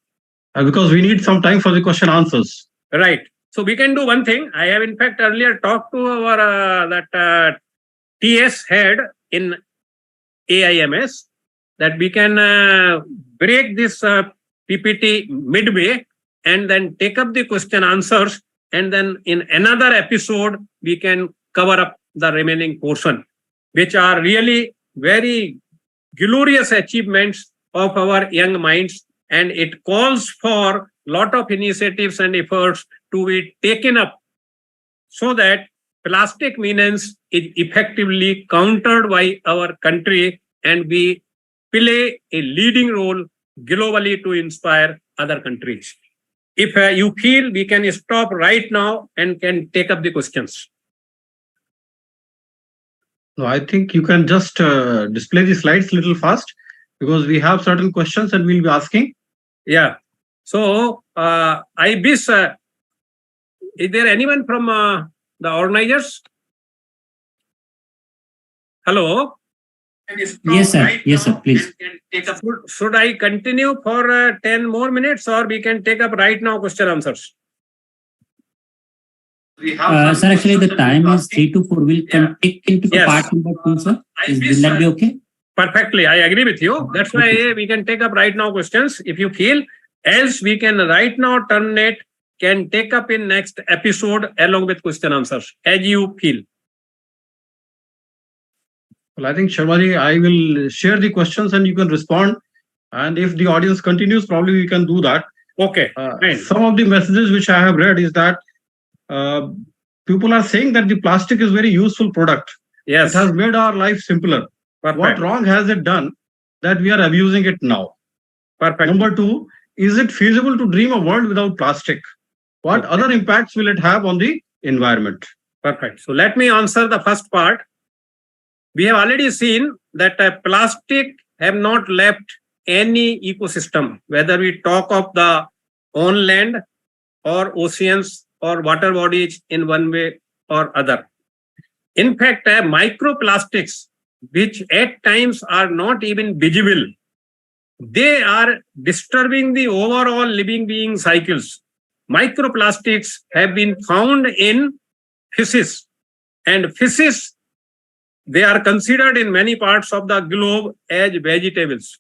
Because we need some time for the question answers. Right. So we can do one thing. I have in fact earlier talked to our TS head in AIMS that we can break this PPT midway and then take up the question answers, and then in another episode we can cover up the remaining portion, which are really very glorious achievements of our young minds, and it calls for a lot of initiatives and efforts to be taken up so that plastic menace is effectively countered by our country, and we play a leading role globally to inspire other countries. If you feel, we can stop right now and can take up the questions. No, I think you can just display the slides a little fast, because we have certain questions and we'll be asking. Yeah. So I wish, is there anyone from the organizers? Hello? Yes, sir. Yes, sir. Please. Should I continue for 10 more minutes, or we can take up right now question answers? Sir, actually the time is 3 to 4. We'll take into part number 2, sir. Will that be okay? Perfectly. I agree with you. That's why we can take up right now questions if you feel. Else we can right now terminate, can take up in next episode along with question answers as you feel. Well, I think Sharma, I will share the questions and you can respond. And if the audience continues, probably we can do that. Okay. Some of the messages which I have read is that people are saying that the plastic is very useful product. Yes. It has made our life simpler. Perfect. What wrong has it done that we are abusing it now? Perfect. Number 2, is it feasible to dream a world without plastic? What other impacts will it have on the environment? Perfect. So let me answer the first part. We have already seen that plastic have not left any ecosystem, whether we talk of the on land or oceans or water bodies in one way or other. In fact, microplastics, which at times are not even visible, they are disturbing the overall living being cycles. Microplastics have been found in fishes, and fishes, they are considered in many parts of the globe as vegetables,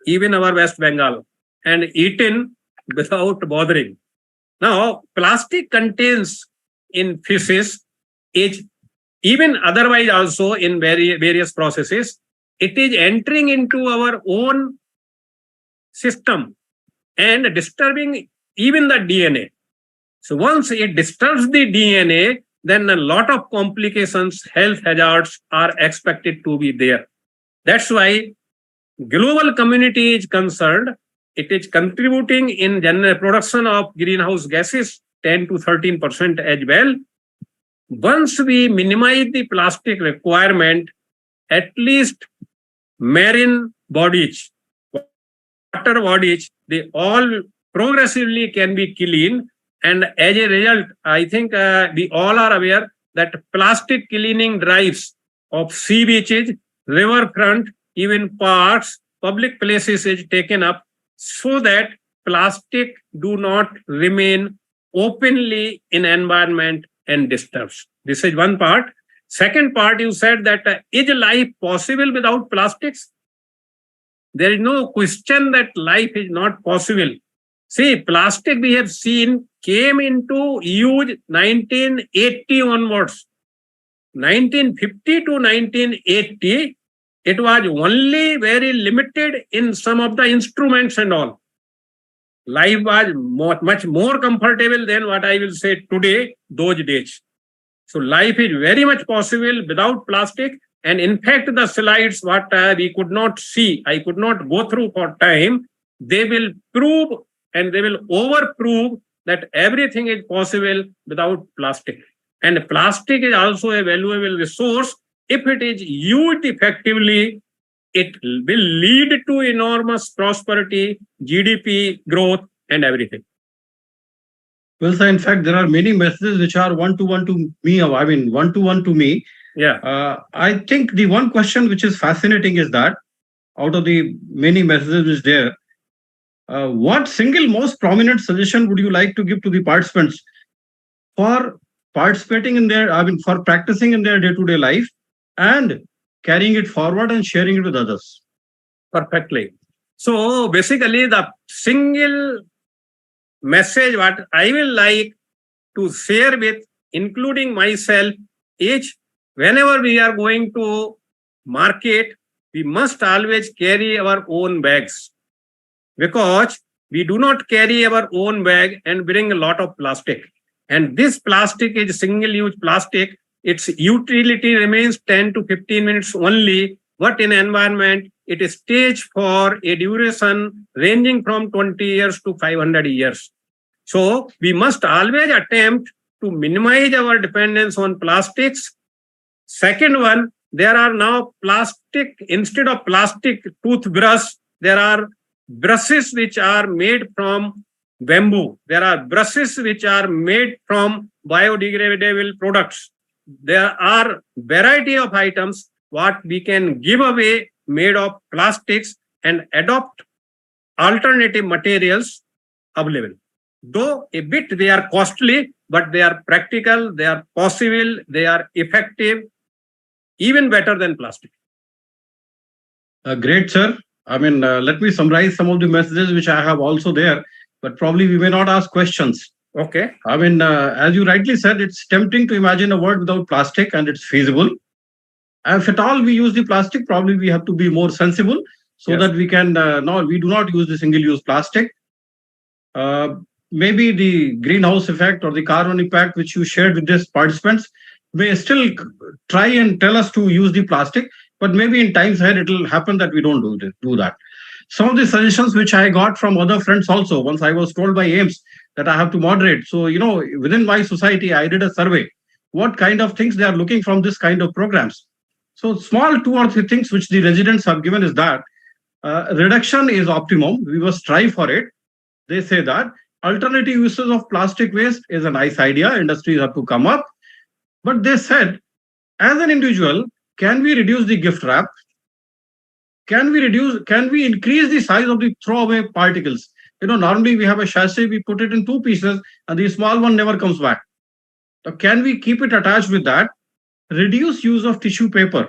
even our West Bengal, and eaten without bothering. Now, plastic contains in fishes is even otherwise also in various processes. It is entering into our own system and disturbing even the DNA. So once it disturbs the DNA, then a lot of complications, health hazards are expected to be there. That's why global community is concerned. It is contributing in general production of greenhouse gases 10 to 13% as well. Once we minimize the plastic requirement, at least marine bodies, water bodies, they all progressively can be cleaned. And as a result, I think we all are aware that plastic cleaning drives of sea beaches, riverfront, even parks, public places is taken up so that plastic do not remain openly in environment and disturbs. This is one part. Second part, you said that is life possible without plastics? There is no question that life is not possible. See, plastic we have seen came into use 1980 onwards. 1950 to 1980, it was only very limited in some of the instruments and all. Life was much more comfortable than what I will say today, those days. So life is very much possible without plastic. And in fact, the slides, what we could not see, I could not go through for time, they will prove and they will overprove that everything is possible without plastic. And plastic is also a valuable resource. If it is used effectively, it will lead to enormous prosperity, GDP growth, and everything. Well, sir, in fact, there are many messages which are one-to-one to me. I mean, one-to-one to me. Yeah. I think the one question which is fascinating is that out of the many messages which there, what single most prominent suggestion would you like to give to the participants for participating in their, for practicing in their day-to-day life and carrying it forward and sharing it with others? Perfectly. So basically, the single message what I will like to share with, including myself, is whenever we are going to market, we must always carry our own bags, because we do not carry our own bag and bring a lot of plastic. And this plastic is single-use plastic. Its utility remains 10 to 15 minutes only, but in environment, it stays for a duration ranging from 20 years to 500 years. So we must always attempt to minimize our dependence on plastics. Second one, there are now plastic, instead of plastic toothbrush, there are brushes which are made from bamboo. There are brushes which are made from biodegradable products. There are variety of items what we can give away made of plastics and adopt alternative materials available. Though a bit they are costly, but they are practical, they are possible, they are effective, even better than plastic. Great, sir. Let me summarize some of the messages which I have also there, but probably we may not ask questions. Okay. As you rightly said, it's tempting to imagine a world without plastic, and it's feasible. If at all we use the plastic, probably we have to be more sensible so that we can, we do not use the single-use plastic. Maybe the greenhouse effect or the carbon impact which you shared with these participants may still try and tell us to use the plastic, but maybe in times ahead it will happen that we don't do that. Some of the suggestions which I got from other friends also, once I was told by AIMS that I have to moderate. So, within my society, I did a survey. What kind of things they are looking from this kind of programs? So small 2 or 3 things which the residents have given is that reduction is optimum. We must strive for it. They say that alternative uses of plastic waste is a nice idea. Industries have to come up. But they said, as an individual, can we reduce the gift wrap? Can we increase the size of the throwaway particles? Normally we have a sachet, we put it in 2 pieces and the small one never comes back. So can we keep it attached with that? Reduce use of tissue paper.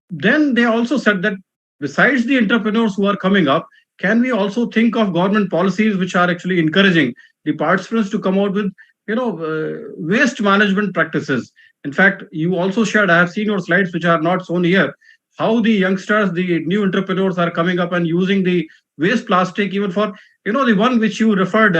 Then they also said that besides the entrepreneurs who are coming up, can we also think of government policies which are actually encouraging the participants to come out with, waste management practices? In fact, you also shared, I have seen your slides which are not shown here, how the youngsters, the new entrepreneurs are coming up and using the waste plastic even for, the one which you referred,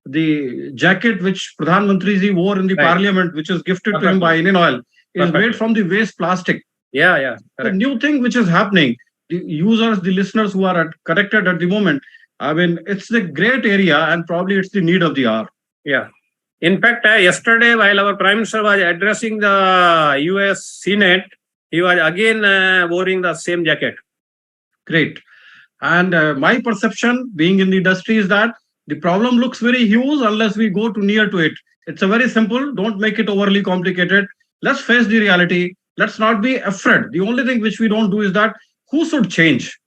the jacket which Pradhan Mantriji wore in the parliament, which is gifted to him by Indian Oil, is made from the waste plastic. Yeah. The new thing which is happening, the users, the listeners who are connected at the moment, I mean, it's the great area and probably it's the need of the hour. Yeah. In fact, yesterday, while our Prime Minister was addressing the US Senate, he was again wearing the same jacket. Great. And my perception, being in the industry, is that the problem looks very huge unless we go too near to it. It's a very simple. Don't make it overly complicated. Let's face the reality. Let's not be afraid. The only thing which we don't do is that who should change?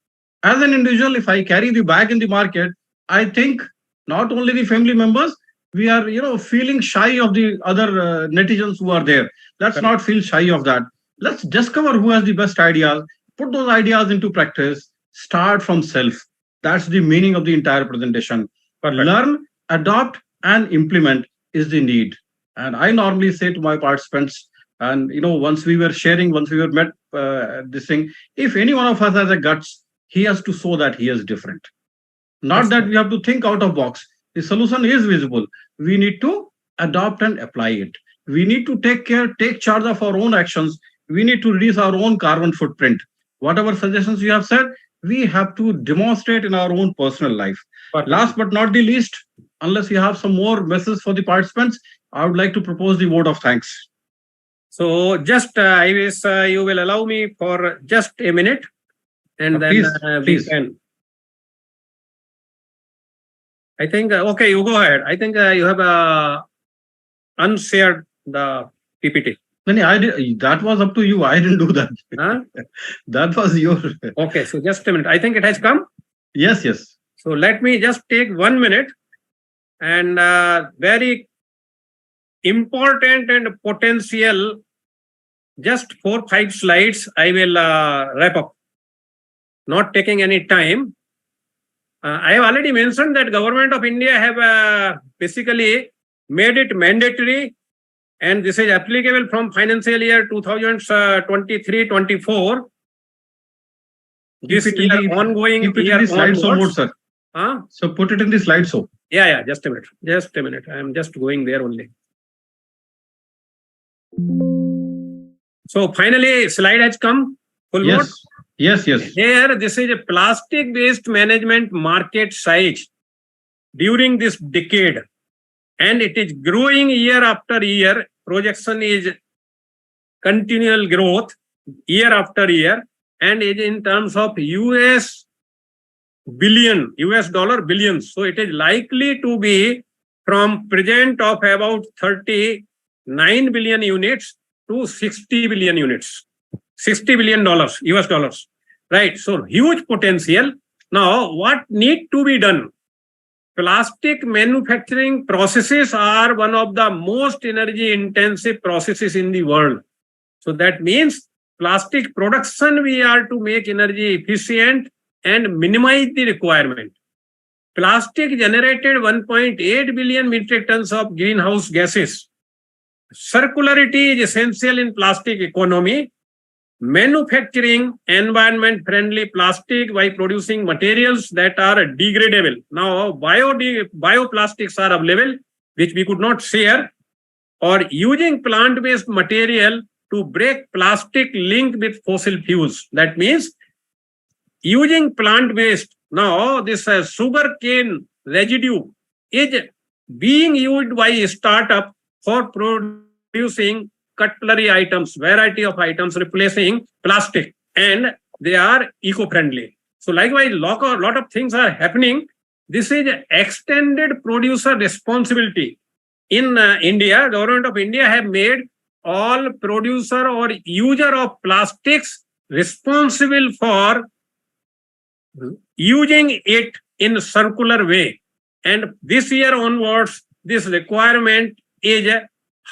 As an individual, if I carry the bag in the market, I think not only the family members, we are, feeling shy of the other netizens who are there. Let's not feel shy of that. Let's discover who has the best ideas, put those ideas into practice, start from self. That's the meaning of the entire presentation. Learn, adopt, and implement is the need. And I normally say to my participants, and once we were met this thing, if any one of us has a guts, he has to show that he is different. Not that we have to think out of box. The solution is visible. We need to adopt and apply it. We need to take charge of our own actions. We need to reduce our own carbon footprint. Whatever suggestions you have said, we have to demonstrate in our own personal life. Last but not the least, unless you have some more messages for the participants, I would like to propose the vote of thanks. So just I wish you will allow me for just a minute, and then we can. I think, okay, you go ahead. I think you have unshared the PPT. That was up to you. I didn't do that. Huh? That was your... Okay, so just a minute. I think it has come. Yes. So let me just take 1 minute, and very important and potential, just 4-5 slides I will wrap up, not taking any time. I have already mentioned that Government of India have basically made it mandatory, and this is applicable from financial year 2023-24. This year ongoing. Keep it in the slideshow mode, sir. So put it in the slideshow. Yeah. Just a minute. I am just going there only. So finally, slide has come. Full mode. Yes. Here, this is a plastic-based management market size during this decade, and it is growing year after year. Projection is continual growth year after year, and is in terms of US dollar billions. So it is likely to be from present of about 39 billion units to 60 billion units. $60 billion US dollars, right? So huge potential. Now, what need to be done? Plastic manufacturing processes are one of the most energy intensive processes in the world. So that means plastic production we are to make energy efficient and minimize the requirement. Plastic generated 1.8 billion metric tons of greenhouse gases. Circularity is essential in plastic economy. Manufacturing environment-friendly plastic by producing materials that are degradable. Now, bioplastics are available, which we could not share, or using plant-based material to break plastic linked with fossil fuels. That means using plant-based. Now, this sugar cane residue is being used by a startup for producing cutlery items, variety of items replacing plastic, and they are eco-friendly. So likewise, lot of things are happening. This is extended producer responsibility. In India, Government of India have made all producer or user of plastics responsible for using it in a circular way. And this year onwards, this requirement is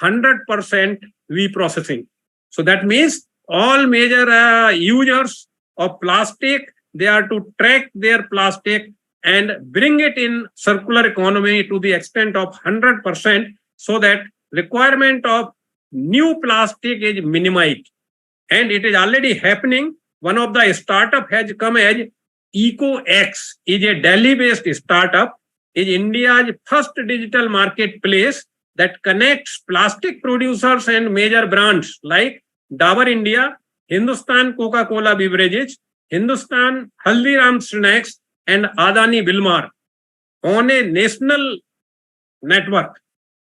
100% reprocessing. So that means all major users of plastic, they are to track their plastic and bring it in circular economy to the extent of 100%, so that requirement of new plastic is minimized. And it is already happening. One of the startup has come as EcoX, is a Delhi-based startup, is India's first digital marketplace that connects plastic producers and major brands like Dabur India, Hindustan Coca-Cola Beverages, Hindustan Haldiram Snacks, and Adani Wilmar on a national network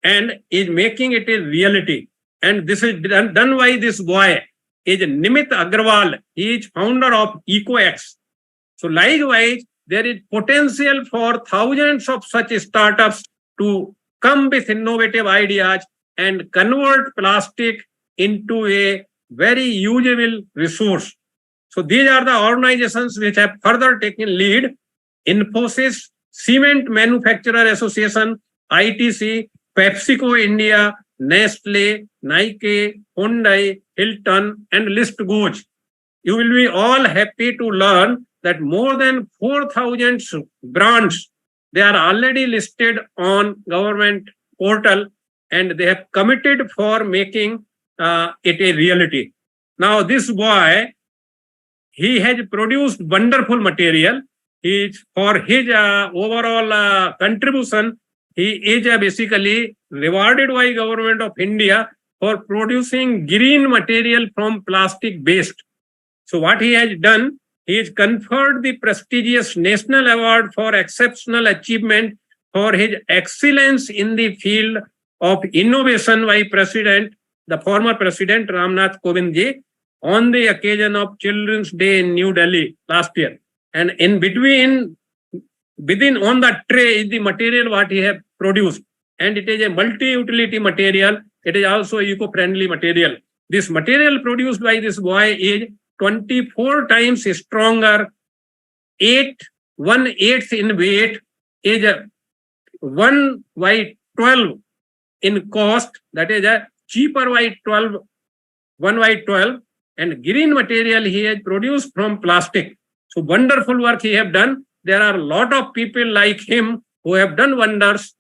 and is making it a reality. And this is done by this boy, is Nimit Agrawal. He is founder of EcoX. So likewise, there is potential for thousands of such startups to come with innovative ideas and convert plastic into a very usable resource. So these are the organizations which have further taken lead. Infosys, Cement Manufacturer Association, ITC, PepsiCo India, Nestle, Nike, Hyundai, Hilton, and list goes. You will be all happy to learn that more than 4,000 brands, they are already listed on government portal and they have committed for making it a reality. Now this boy, he has produced wonderful material. For his overall contribution, he is basically rewarded by government of India for producing green material from plastic waste. So what he has done, he has conferred the prestigious National Award for Exceptional Achievement for his excellence in the field of innovation by the former President Ramnath Kovind ji on the occasion of Children's Day in New Delhi last year. And in between, within on the tray is the material what he have produced. And it is a multi-utility material. It is also eco-friendly material. This material produced by this boy is 24 times stronger, 1/8 in weight, is 1/12 in cost, that is a cheaper by 1/12, and green material he has produced from plastic. So wonderful work he have done. There are a lot of people like him who have done wonders.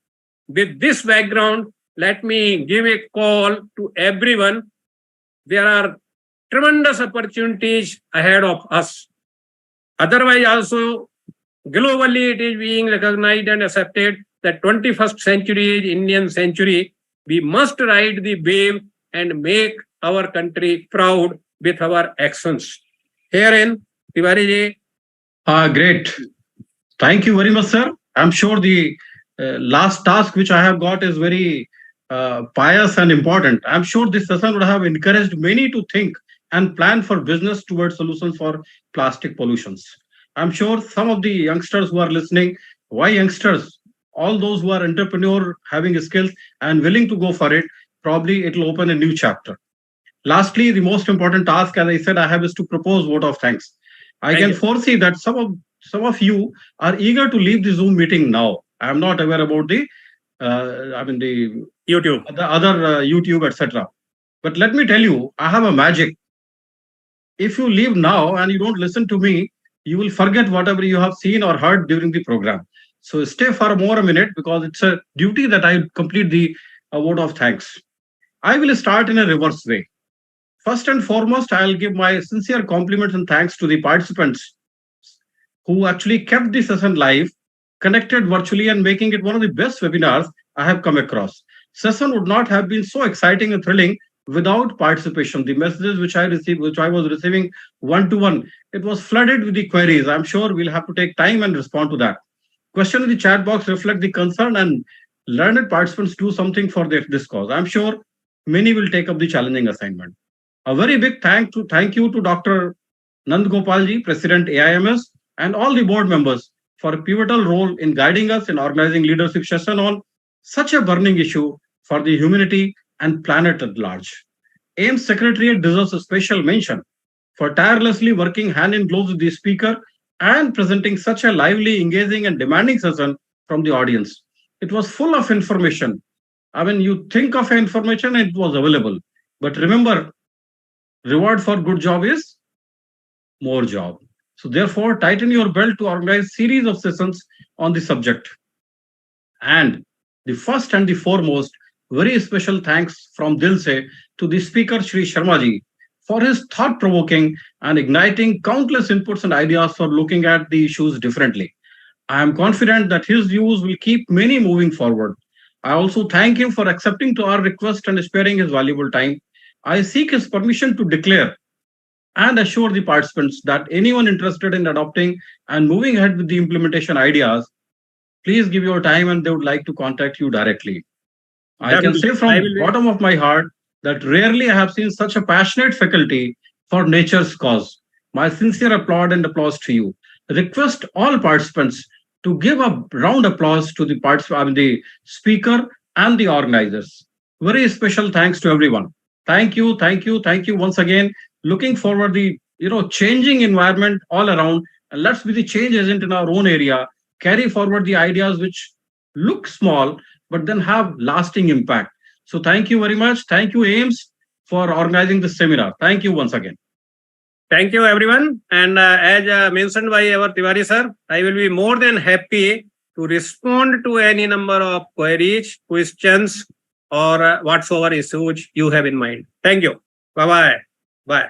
With this background, let me give a call to everyone. There are tremendous opportunities ahead of us. Otherwise, also globally, it is being recognized and accepted that 21st century is Indian century. We must ride the wave and make our country proud with our actions. Herein, Tiwari ji. Great. Thank you very much, sir. I'm sure the last task which I have got is very pious and important. I'm sure this session would have encouraged many to think and plan for business towards solutions for plastic pollutions. I'm sure some of the youngsters who are listening, why youngsters? All those who are entrepreneur, having skills and willing to go for it, probably it will open a new chapter. Lastly, the most important task, as I said, I have is to propose vote of thanks. I can foresee that some of you are eager to leave the Zoom meeting now. I am not aware about the YouTube, the other YouTube, etc. But let me tell you, I have a magic. If you leave now and you don't listen to me, you will forget whatever you have seen or heard during the program. So stay for more a minute because it's a duty that I complete the vote of thanks. I will start in a reverse way. First and foremost, I'll give my sincere compliments and thanks to the participants who actually kept the session live, connected virtually, and making it one of the best webinars I have come across. Session would not have been so exciting and thrilling without participation. The messages which I was receiving one-to-one, it was flooded with the queries. I'm sure we'll have to take time and respond to that. Question in the chat box reflect the concern and learned participants do something for this cause. I'm sure many will take up the challenging assignment. A very big thank you to Dr. Nand Gopalji, President AIMS, and all the board members for a pivotal role in guiding us in organizing leadership session on such a burning issue for the humanity and planet at large. AIMS Secretariat deserves a special mention for tirelessly working hand in glove with the speaker and presenting such a lively, engaging, and demanding session from the audience. It was full of information. I mean, you think of information, it was available. But remember, reward for good job is more job. So therefore, tighten your belt to organize series of sessions on the subject. And the first and the foremost, very special thanks from Dil Se to the speaker, Shri Sharma ji, for his thought-provoking and igniting countless inputs and ideas for looking at the issues differently. I am confident that his views will keep many moving forward. I also thank him for accepting to our request and sparing his valuable time. I seek his permission to declare and assure the participants that anyone interested in adopting and moving ahead with the implementation ideas, please give your time and they would like to contact you directly. I can say from the bottom of my heart that rarely I have seen such a passionate faculty for nature's cause. My sincere applause to you. Request all participants to give a round applause to the speaker and the organizers. Very special thanks to everyone. Thank you once again. Looking forward the changing environment all around, and let's be the change agent in our own area. Carry forward the ideas which look small but then have lasting impact. So thank you very much. Thank you, AIMS, for organizing this seminar. Thank you once again. Thank you, everyone. And as mentioned by our Tiwari sir, I will be more than happy to respond to any number of queries, questions, or whatsoever issues you have in mind. Thank you. Bye-bye. Bye.